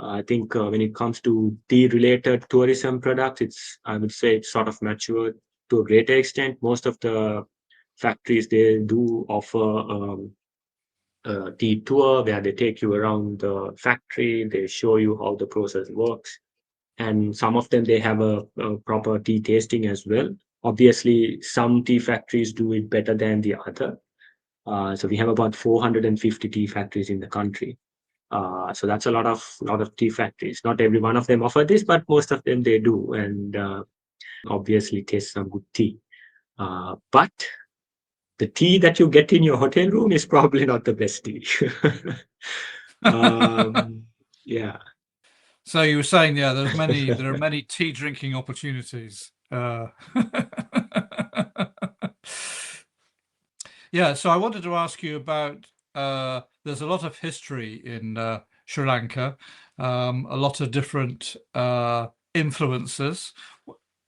I think, when it comes to tea related tourism products, I would say, it's sort of matured to a greater extent. Most of the factories, they do offer tea tour where they take you around the factory, they show you how the process works, and some of them they have a proper tea tasting as well. Obviously, some tea factories do it better than the other. So we have about 450 tea factories in the country. So that's a lot of tea factories. Not every one of them offer this, but most of them they do, and obviously taste some good tea. But the tea that you get in your hotel room is probably not the best tea. um, yeah, So you were saying, yeah, there are many tea drinking opportunities. Yeah, so I wanted to ask you about there's a lot of history in Sri Lanka, a lot of different influences.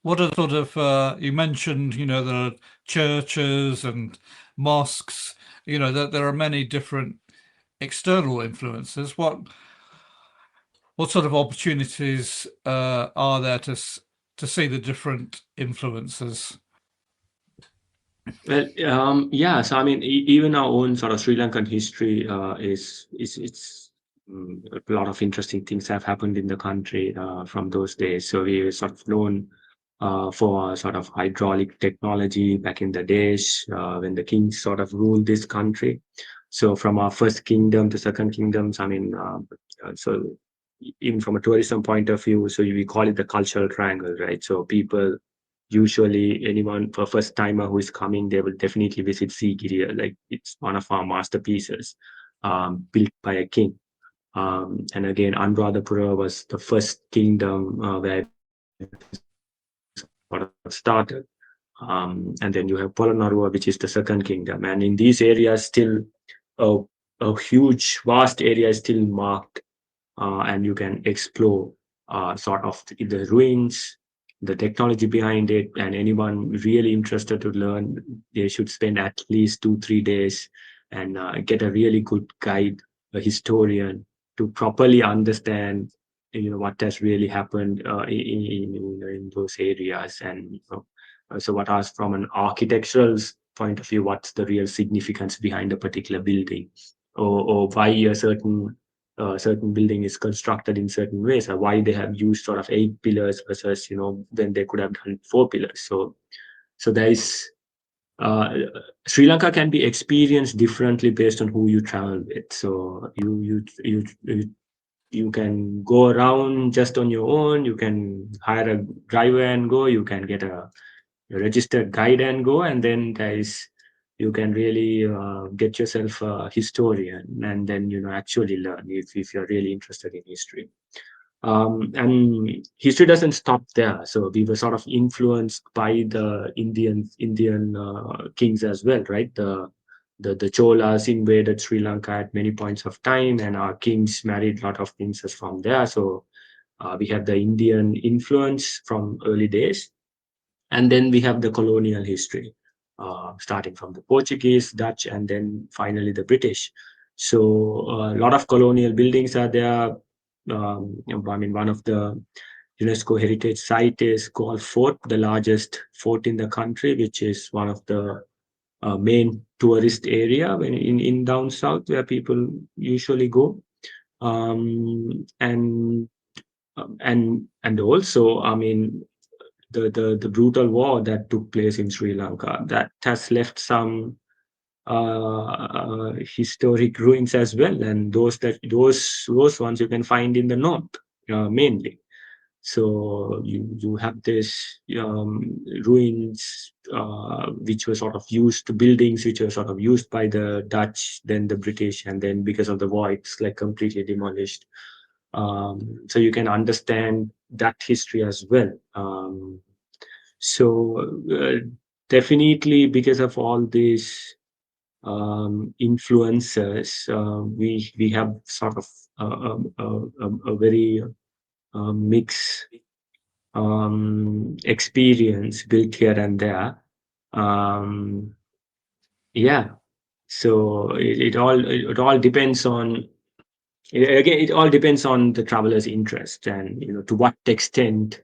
What are sort of you mentioned, there are churches and mosques, that there are many different external influences. What sort of opportunities are there to see the different influences? well, yeah. So I mean, even our own sort of Sri Lankan history is it's a lot of interesting things have happened in the country from those days. So we were sort of known for sort of hydraulic technology back in the days when the kings sort of ruled this country. So from our first kingdom to second kingdoms, I mean, so even from a tourism point of view, so we call it the cultural triangle, right? So people, usually anyone for first timer who is coming, they will definitely visit Sigiriya. Like, it's one of our masterpieces, built by a king. And again, Anuradhapura was the first kingdom where sort of started. And then you have Polonnaruwa, which is the second kingdom. And in these areas, still a, a huge, vast area is still marked, and you can explore sort of the ruins, the technology behind it. And anyone really interested to learn, they should spend at least 2 3 days and get a really good guide, a historian, to properly understand what has really happened in those areas. And so what are, from an architectural point of view, what's the real significance behind a particular building, or why a certain certain building is constructed in certain ways, or why they have used sort of 8 pillars versus then they could have done 4 pillars. So there is Sri Lanka can be experienced differently based on who you travel with. So you can go around just on your own. You can hire a driver and go. You can get a registered guide and go, and then there is you can really get yourself a historian and then actually learn if you're really interested in history. And history doesn't stop there. So we were sort of influenced by the Indian kings as well, right? The Cholas invaded Sri Lanka at many points of time, and our kings married a lot of princesses from there. So we have the Indian influence from early days, and then we have the colonial history, starting from the Portuguese, Dutch, and then finally the British. So a lot of colonial buildings are there. I mean, one of the UNESCO heritage site is called Fort, the largest fort in the country, which is one of the main tourist area when in down south where people usually go. And also, I mean, the brutal war that took place in Sri Lanka that has left some historic ruins as well, and those ones you can find in the north mainly. So you have this ruins which were sort of used buildings which were sort of used by the Dutch, then the British, and then because of the war, it's like completely demolished. So you can understand that history as well. So definitely because of all these influences, we have sort of a very mixed experience built here and there. Um, yeah. So it all depends on again, it all depends on the traveler's interest and to what extent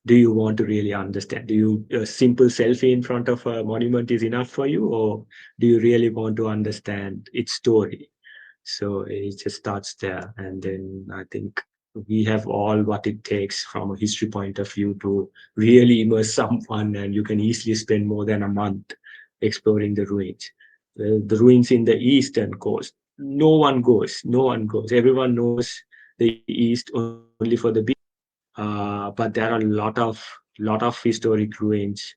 do you want to really understand. Do you a simple selfie in front of a monument is enough for you, or do you really want to understand its story? So it just starts there, and then I think we have all what it takes from a history point of view to really immerse someone, and you can easily spend more than a month exploring the ruins. The ruins in the eastern coast, no one goes. Everyone knows the east only for the beach, but there are a lot of historic ruins.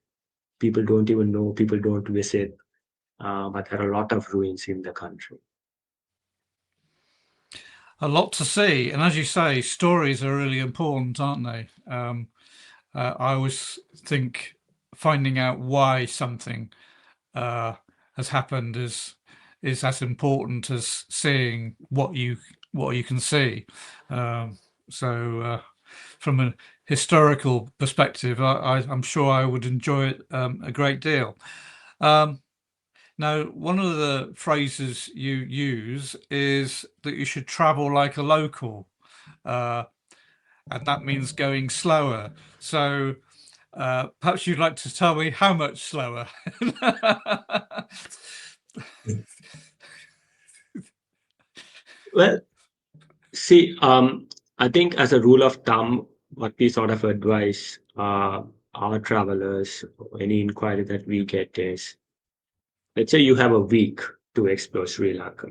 People don't even know. People don't visit, but there are a lot of ruins in the country. A lot to see, and as you say, stories are really important, aren't they? I always think finding out why something has happened is as important as seeing what you can see. So from a historical perspective, I'm sure I would enjoy it a great deal. Now, one of the phrases you use is that you should travel like a local, and that means going slower. So perhaps you'd like to tell me how much slower. Well, see, I think as a rule of thumb, what we sort of advise our travelers, or any inquiry that we get is, let's say you have a week to explore Sri Lanka,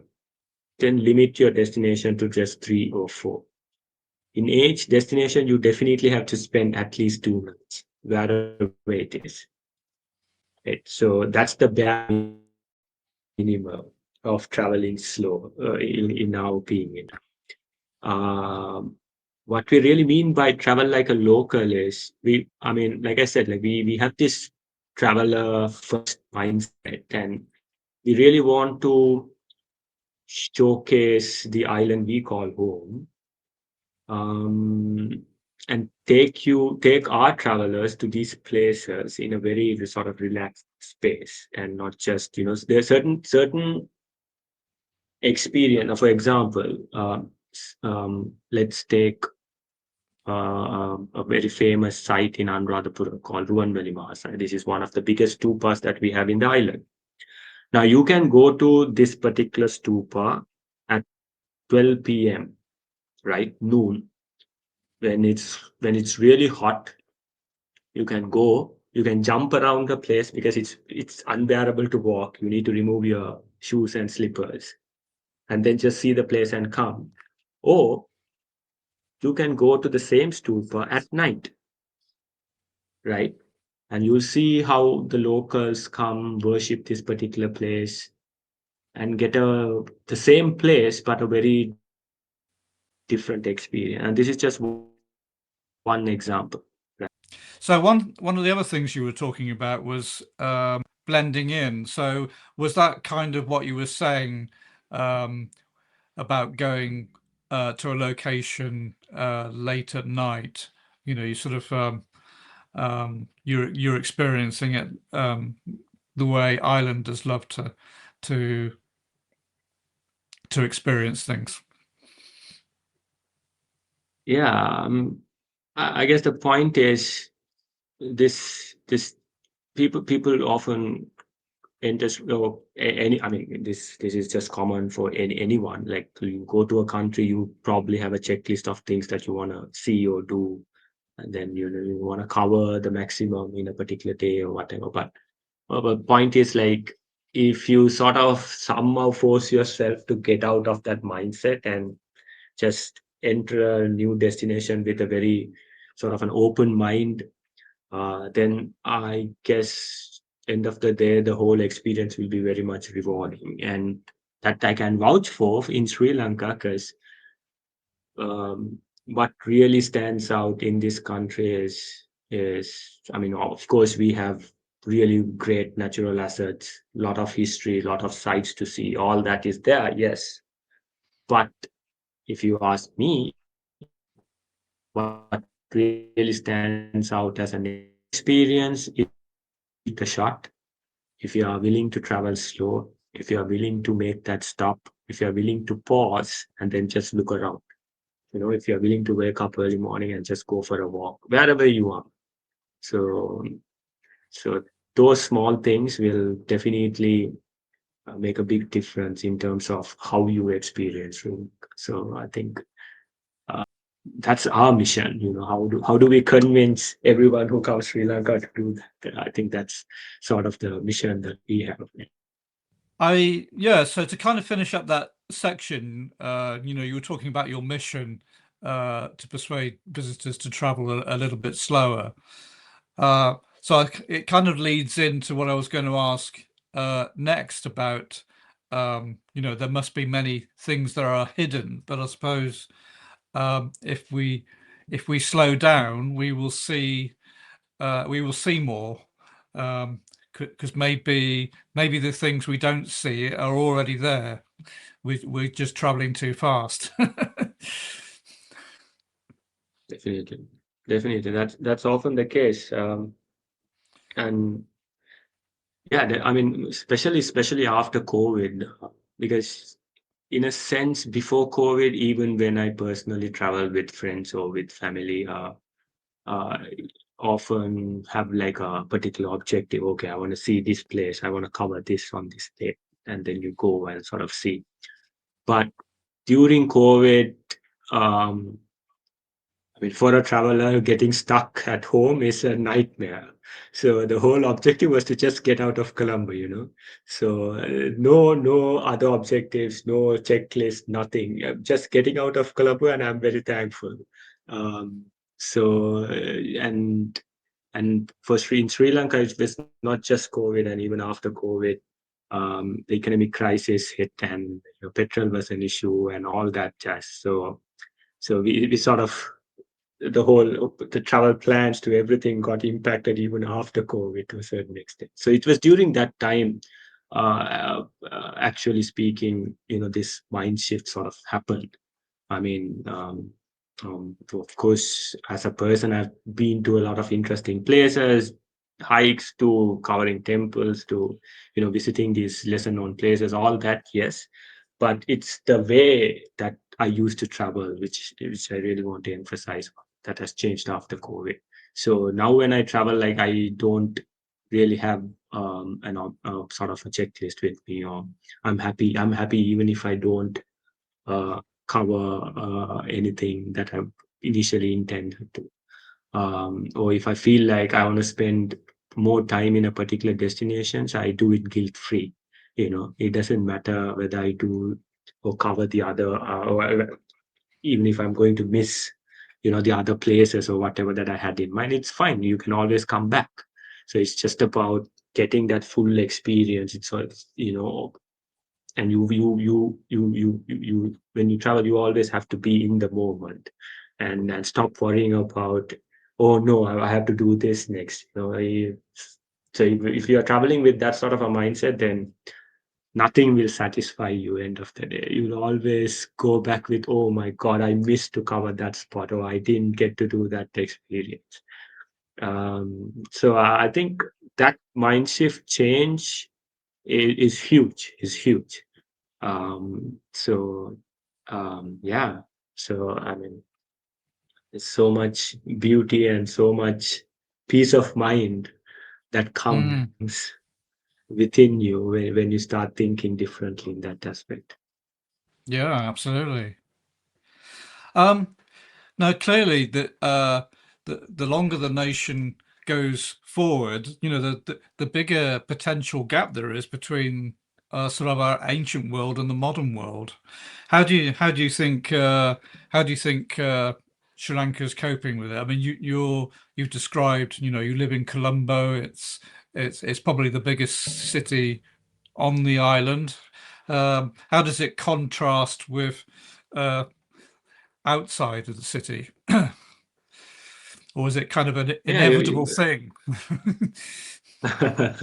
then limit your destination to just 3 or 4. In each destination, you definitely have to spend at least 2 months, wherever it is. Right? So that's the bare minimum of traveling slow, in our opinion. Um, what we really mean by travel like a local is I mean, like I said, like we have this traveler first mindset, and we really want to showcase the island we call home, um, and take our travelers to these places in a very sort of relaxed space, and not just there are certain experience. For example, let's take a very famous site in Anuradhapura called Ruwanvelimasa. This is one of the biggest stupas that we have in the island. Now you can go to this particular stupa at 12 p.m. right? Noon, when it's really hot, you can go, you can jump around the place because it's unbearable to walk. You need to remove your shoes and slippers and then just see the place and come. Or you can go to the same stupa at night, right? And you'll see how the locals come worship this particular place and get the same place but a very different experience. And this is just one example, right? So one of the other things you were talking about was blending in. So was that kind of what you were saying about going to a location late at night? You know, you sort of you're experiencing it the way islanders love to to experience things. Yeah, I guess the point is this people often enter any. I mean, this is just common for anyone. Like you go to a country, you probably have a checklist of things that you want to see or do, and then you want to cover the maximum in a particular day or whatever. But point is like if you sort of somehow force yourself to get out of that mindset and just enter a new destination with a very sort of an open mind, then I guess end of the day the whole experience will be very much rewarding, and that I can vouch for in Sri Lanka because what really stands out in this country is I mean, of course we have really great natural assets, lot of history, lot of sites to see, all that is there, yes. But if you ask me, what really stands out as an experience is the shot. If you are willing to travel slow, if you are willing to make that stop, if you are willing to pause and then just look around, if you are willing to wake up early morning and just go for a walk wherever you are. So, so those small things will definitely make a big difference in terms of how you experience room. So I think that's our mission. How do we convince everyone who comes Sri Lanka to do that? I think that's sort of the mission that we have. Yeah, so to kind of finish up that section, you were talking about your mission to persuade visitors to travel a little bit slower. It kind of leads into what I was going to ask next about, there must be many things that are hidden, but I suppose if we slow down, we will see more. Because maybe the things we don't see are already there. We're just traveling too fast. Definitely, definitely. That's often the case. And yeah, I mean, especially after COVID, because in a sense, before COVID, even when I personally travel with friends or with family, uh, often have like a particular objective. Okay, I want to see this place. I want to cover this on this day, and then you go and sort of see. But during COVID, um, I mean, for a traveler, getting stuck at home is a nightmare. So the whole objective was to just get out of Colombo. So no other objectives, no checklist, nothing. Just getting out of Colombo, and I'm very thankful. Um, so and in Sri Lanka, it was not just COVID, and even after COVID, the economic crisis hit, and petrol was an issue, and all that jazz. So we sort of the travel plans to everything got impacted even after COVID to a certain extent. So it was during that time, actually speaking, this mind shift sort of happened. I mean, of course, as a person, I've been to a lot of interesting places, hikes to covering temples to, visiting these lesser known places, all that, yes. But it's the way that I used to travel, which I really want to emphasize, that has changed after COVID. So now when I travel, like I don't really have sort of a checklist with me, or I'm happy even if I don't cover anything that I've initially intended to. Or if I feel like I want to spend more time in a particular destination, so I do it guilt free. It doesn't matter whether I do or cover the other, or even if I'm going to miss, the other places or whatever that I had in mind, it's fine. You can always come back. So it's just about getting that full experience. It's sort of, and you when you travel, you always have to be in the moment, and stop worrying about, oh no, I have to do this next. So if you are traveling with that sort of a mindset, then nothing will satisfy you end of the day. You'll always go back with, oh my god, I missed to cover that spot, or I didn't get to do that experience. So I think that mind shift change is huge, so yeah. So I mean, there's so much beauty and so much peace of mind that Mm, comes within you when you start thinking differently in that aspect. yeah, absolutely. Um, Now, clearly, the longer the nation goes forward, the bigger potential gap there is between sort of our ancient world and the modern world. How do you think Sri Lanka is coping with it? I mean, you've described, you live in Colombo. It's probably the biggest city on the island. How does it contrast with uh, outside of the city? Or is it kind of an Yeah, inevitable thing? yeah,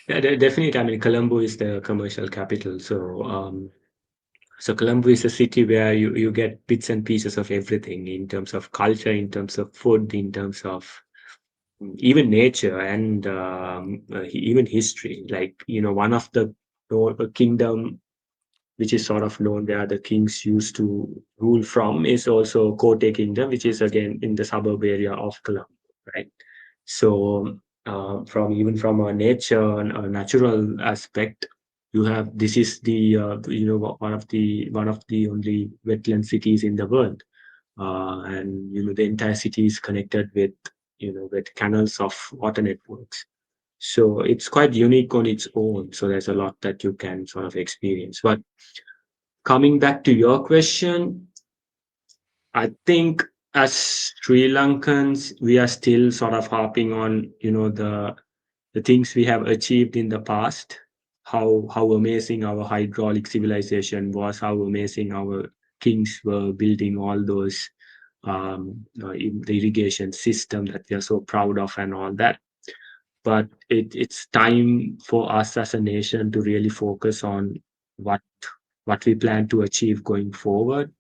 definitely. I mean, Colombo is the commercial capital, so Colombo is a city where you get bits and pieces of everything in terms of culture, in terms of food, in terms of even nature, and even history. Like, one of the kingdom which is sort of known where the kings used to rule from is also Kotte Kingdom, which is again in the suburb area of Colombo, right? So from a nature and a natural aspect, you have this is the one of the only wetland cities in the world, and the entire city is connected with canals of water networks. So it's quite unique on its own. So there's a lot that you can sort of experience. But coming back to your question, I think as Sri Lankans, we are still sort of harping on, the things we have achieved in the past, how amazing our hydraulic civilization was, how amazing our kings were building all those the irrigation system that we are so proud of and all that. But it's time for us as a nation to really focus on what what we plan to achieve going forward.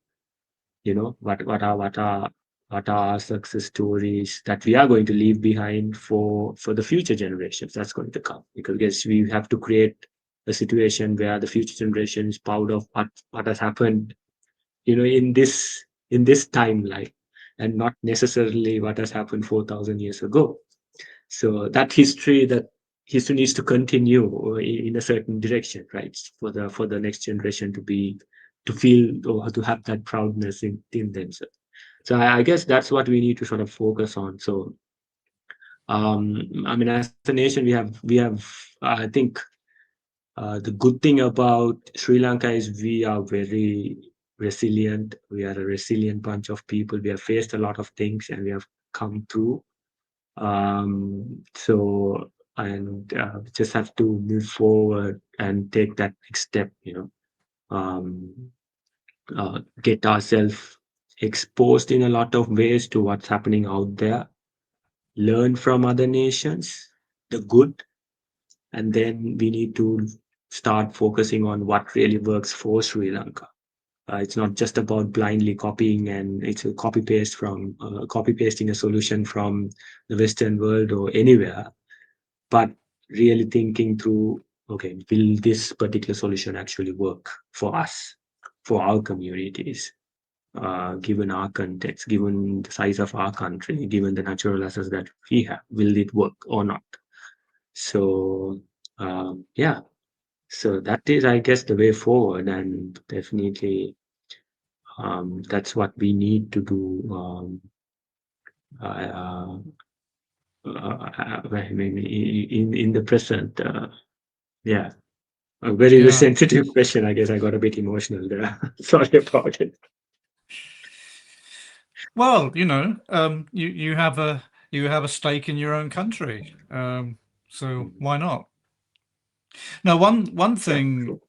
What are our success stories that we are going to leave behind for the future generations that's going to come, because yes, we have to create a situation where the future generation is proud of what has happened, in this timeline, and not necessarily what has happened 4,000 years ago. So that history needs to continue in a certain direction, right? For the next generation to feel or to have that proudness in themselves. So I guess that's what we need to sort of focus on. So I mean, as a nation, we have I think the good thing about Sri Lanka is we are very resilient. We are a resilient bunch of people. We have faced a lot of things and we have come through. So, and we just have to move forward and take that next step, um, get ourselves exposed in a lot of ways to what's happening out there, learn from other nations, the good, and then we need to start focusing on what really works for Sri Lanka. It's not just about blindly copying and it's a copy pasting a solution from the Western world or anywhere, but really thinking through, okay, will this particular solution actually work for us, for our communities, given our context, given the size of our country, given the natural assets that we have, will it work or not? So, yeah, so that is, I guess, the way forward, and definitely That's what we need to do. Uh, in the present. Yeah, a very Yeah. sensitive question. I guess I got a bit emotional there. Sorry about it. Well, you have a stake in your own country, so why not? Now, one Yeah, thing true.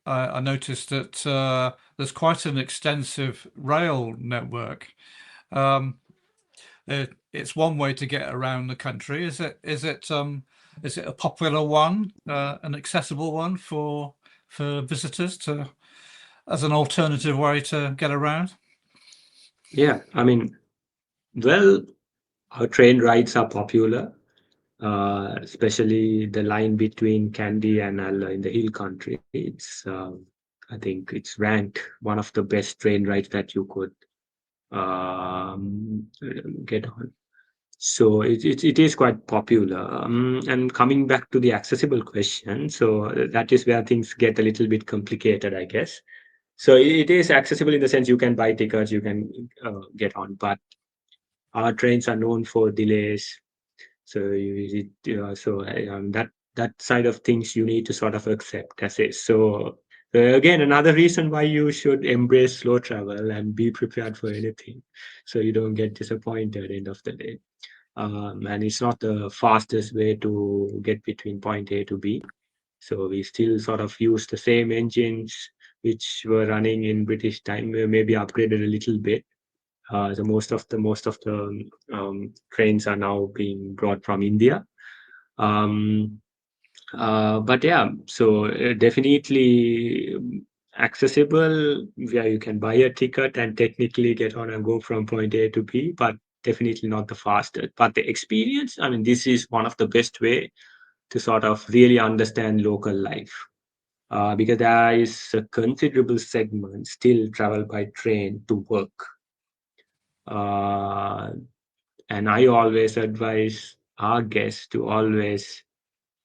I noticed that there's quite an extensive rail network. Um, it's one way to get around the country. Is it a popular one, an accessible one for visitors to as an alternative way to get around? Yeah, I mean, well, our train rides are popular, especially the line between Kandy and Alla in the hill country. I think it's ranked one of the best train rides that you could get on. So it is quite popular. And coming back to the accessible question, so that is where things get a little bit complicated, I guess. So it is accessible in the sense you can buy tickets, you can get on, but our trains are known for delays. So that side of things you need to sort of accept as is. So again, another reason why you should embrace slow travel and be prepared for anything, so you don't get disappointed end of the day. And it's not the fastest way to get between point A to B. So we still sort of use the same engines which were running in British time, maybe upgraded a little bit. So most of the trains are now being brought from India. Um, but yeah, so definitely accessible, where you can buy a ticket and technically get on and go from point A to B, but definitely not the fastest. But the experience, I mean, this is one of the best way to sort of really understand local life. Because there is a considerable segment still travel by train to work. Uh, and I always advise our guests to always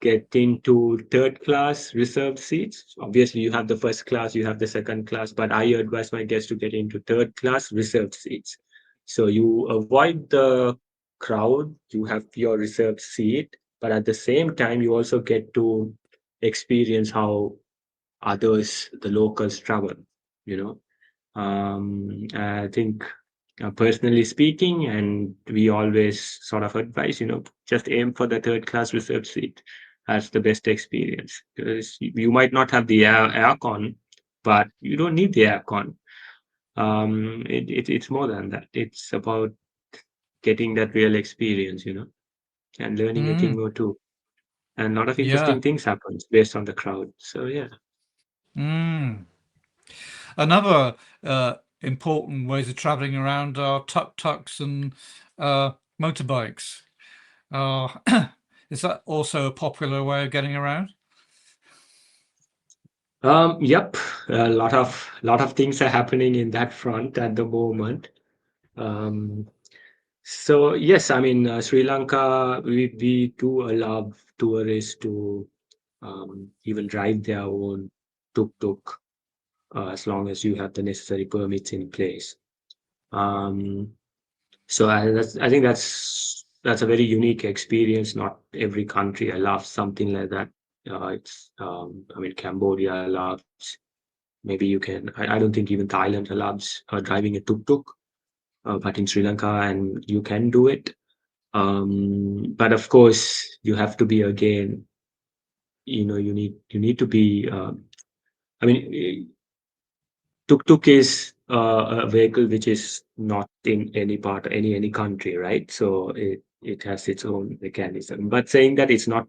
get into third class reserved seats. Obviously, you have the first class, you have the second class, but I advise my guests to get into third class reserved seats. So you avoid the crowd, you have your reserved seat, but at the same time, you also get to experience how others, the locals, travel, you know. I think personally speaking, and we always sort of advise, just aim for the third class reserved seat as the best experience. Because you might not have the aircon, but you don't need the aircon. It's more than that. It's about getting that real experience, and learning a thing Mm, or two. And a lot of yeah. interesting things happens based on the crowd. So yeah. Mm. Another important ways of traveling around are tuk-tuks and motorbikes. Uh, is that also a popular way of getting around? Yep, a lot of things are happening in that front at the moment. Um, so yes, I mean Sri Lanka, we do allow tourists to even drive their own tuk-tuk as long as you have the necessary permits in place. Um, so I think that's a very unique experience. Not every country allows something like that. I mean Cambodia allows. Maybe you can. I don't think even Thailand allows driving a tuk-tuk, but in Sri Lanka, and you can do it. But of course, you have to be again. You need to be. I mean, tuk-tuk is a vehicle which is not in any part, any country, right? So it has its own mechanism. But saying that, it's not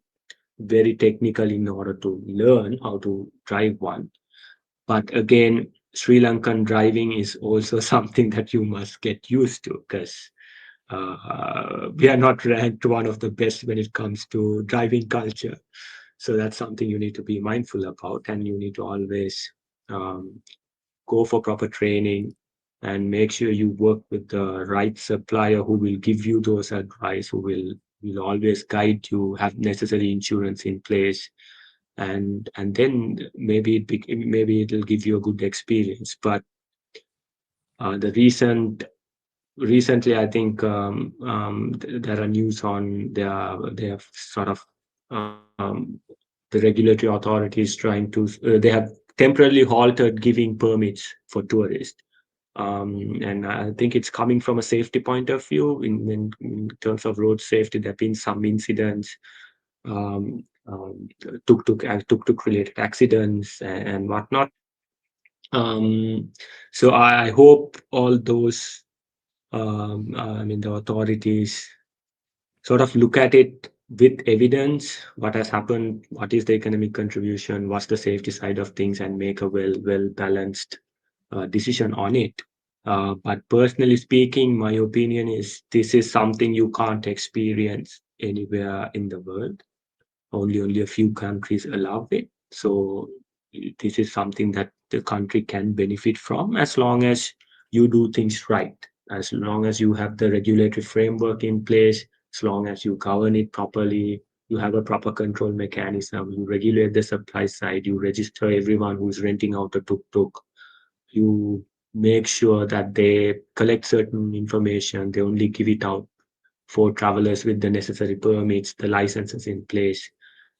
very technical in order to learn how to drive one. But again, Sri Lankan driving is also something that you must get used to, because we are not ranked one of the best when it comes to driving culture. So that's something you need to be mindful about, and you need to always um, go for proper training and make sure you work with the right supplier who will give you those advice, who will always guide you, have necessary insurance in place, and then maybe it'll give you a good experience. But The recently, I think there are news on they have sort of the regulatory authorities trying to they have temporarily halted giving permits for tourists. And I think it's coming from a safety point of view. In terms of road safety, there have been some incidents, tuk-tuk related accidents and whatnot. So I hope all those, I mean, the authorities sort of look at it with evidence, what has happened, what is the economic contribution, what's the safety side of things, and make a well balanced decision on it. But personally speaking, my opinion is this is something you can't experience anywhere in the world. Only a few countries allow it. So this is something that the country can benefit from as long as you do things right, as long as you have the regulatory framework in place, as long as you govern it properly, you have a proper control mechanism, you regulate the supply side, you register everyone who's renting out a tuk-tuk, you make sure that they collect certain information, they only give it out for travelers with the necessary permits, the licenses in place,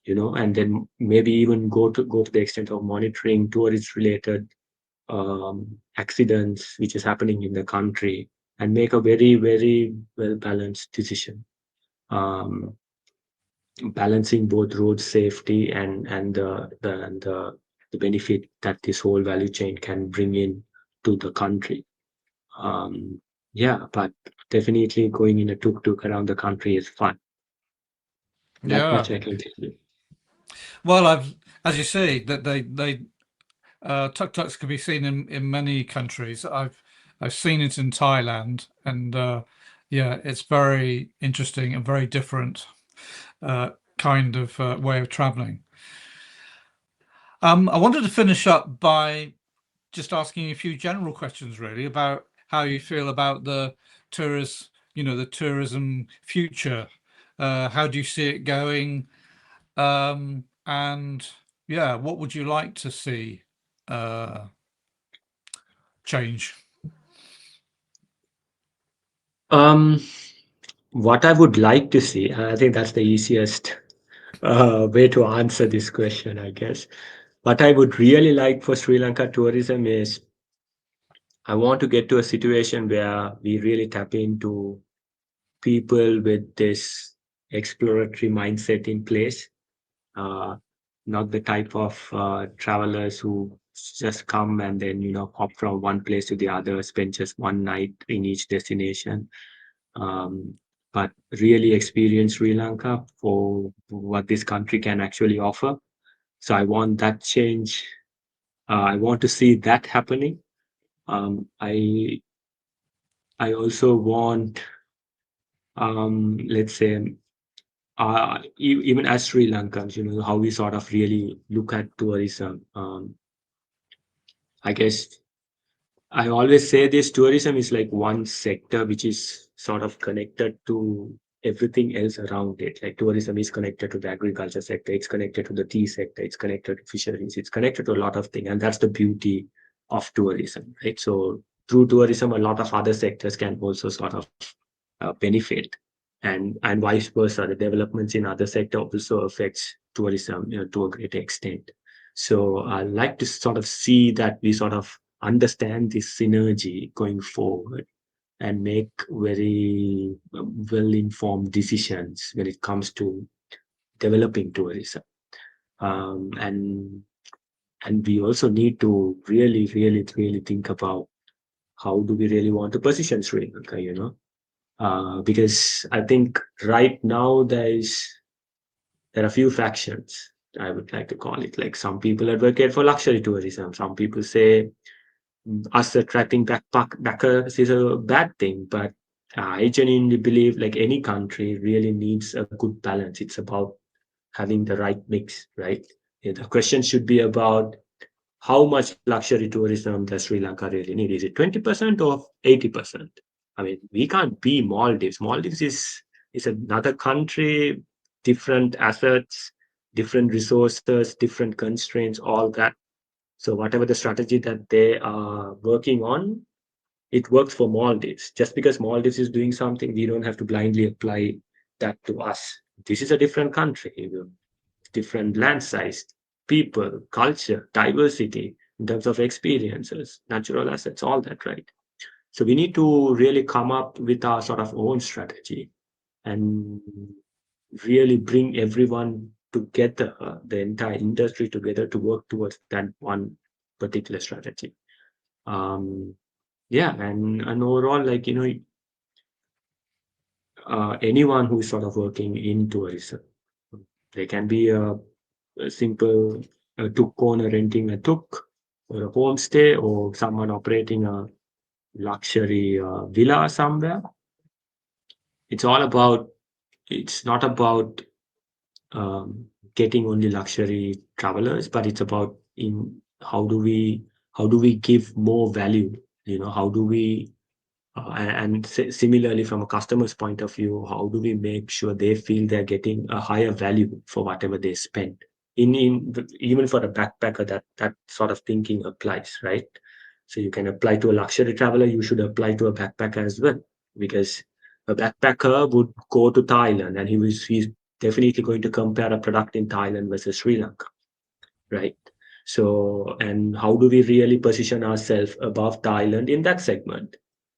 and then maybe even go to the extent of monitoring tourist related accidents which is happening in the country and make a very well balanced decision, um, balancing both road safety and the benefit that this whole value chain can bring in to the country. um, yeah, but definitely going in a tuk-tuk around the country is fun. That Yeah. much I can tell you. Well, as you see, that they tuk-tuks can be seen in many countries. I've seen it in Thailand, and yeah, it's very interesting and very different kind of way of traveling. I wanted to finish up by just asking a few general questions, really, about how you feel about the the tourism future. How do you see it going? And yeah, what would you like to see uh, change? Um, what I would like to see, I think that's the easiest way to answer this question, I guess. What I would really like for Sri Lanka tourism is I want to get to a situation where we really tap into people with this exploratory mindset in place, uh, not the type of travelers who just come and then, hop from one place to the other, spend just one night in each destination, um, but really experience Sri Lanka for what this country can actually offer. So I want that change. I want to see that happening. I also want, let's say, even as Sri Lankans, how we sort of really look at tourism. I guess I always say this tourism is like one sector which is sort of connected to everything else around it. Like tourism is connected to the agriculture sector, it's connected to the tea sector, it's connected to fisheries, it's connected to a lot of things. And that's the beauty of tourism, right? So through tourism, a lot of other sectors can also sort of benefit. And vice versa, the developments in other sector also affects tourism, to a great extent. So I like to sort of see that we sort of understand this synergy going forward and make very well informed decisions when it comes to developing tourism. And we also need to really think about how do we really want to position Sri Lanka, because I think right now there are a few factions, I would like to call it. Like some people advocate for luxury tourism, some people say us attracting backpackers is a bad thing, but I genuinely believe like any country really needs a good balance. It's about having the right mix, right? Yeah, the question should be about how much luxury tourism does Sri Lanka really need? Is it 20% or 80%? I mean, we can't be Maldives. Maldives is another country, different assets, different resources, different constraints, all that. So whatever the strategy that they are working on, it works for Maldives. Just because Maldives is doing something, we don't have to blindly apply that to us. This is a different country, different land size, people, culture, diversity in terms of experiences, natural assets, all that, right? So we need to really come up with our sort of own strategy and really bring everyone together, the entire industry together to work towards that one particular strategy. Yeah, and overall, like, anyone who's sort of working in tourism, they can be a simple tuk owner renting a tuk or a homestay, or someone operating a luxury villa somewhere. It's all about, it's not about getting only luxury travelers, but it's about in how do we give more value, how do we and similarly from a customer's point of view, how do we make sure they feel they're getting a higher value for whatever they spend? Even for a backpacker, that sort of thinking applies, right? So you can apply to a luxury traveler, you should apply to a backpacker as well, because a backpacker would go to Thailand and he's definitely going to compare a product in Thailand versus Sri Lanka, right? So, and how do we really position ourselves above Thailand in that segment?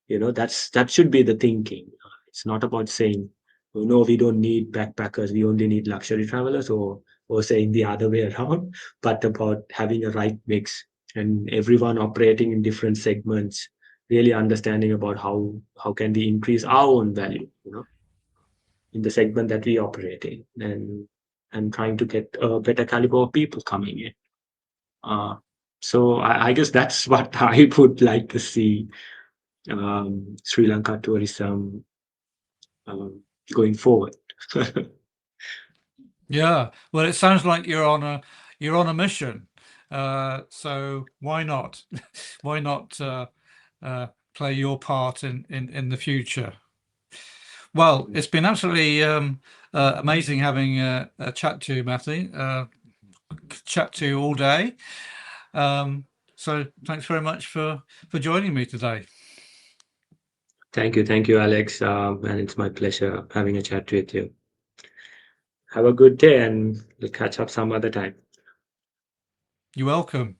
That should be the thinking. It's not about saying, oh, no, we don't need backpackers, we only need luxury travelers, or saying the other way around, but about having a right mix and everyone operating in different segments, really understanding about how can we increase our own value, in the segment that we operate in, and trying to get a better caliber of people coming in. So I guess that's what I would like to see Sri Lanka tourism going forward. Yeah, well, it sounds like you're on a mission. So why not? Why not play your part in the future? Well, it's been absolutely amazing having a chat to you, Mathi. Chat to you all day. So thanks very much for joining me today. Thank you, Alex. And it's my pleasure having a chat with you. Have a good day, and we'll catch up some other time. You're welcome.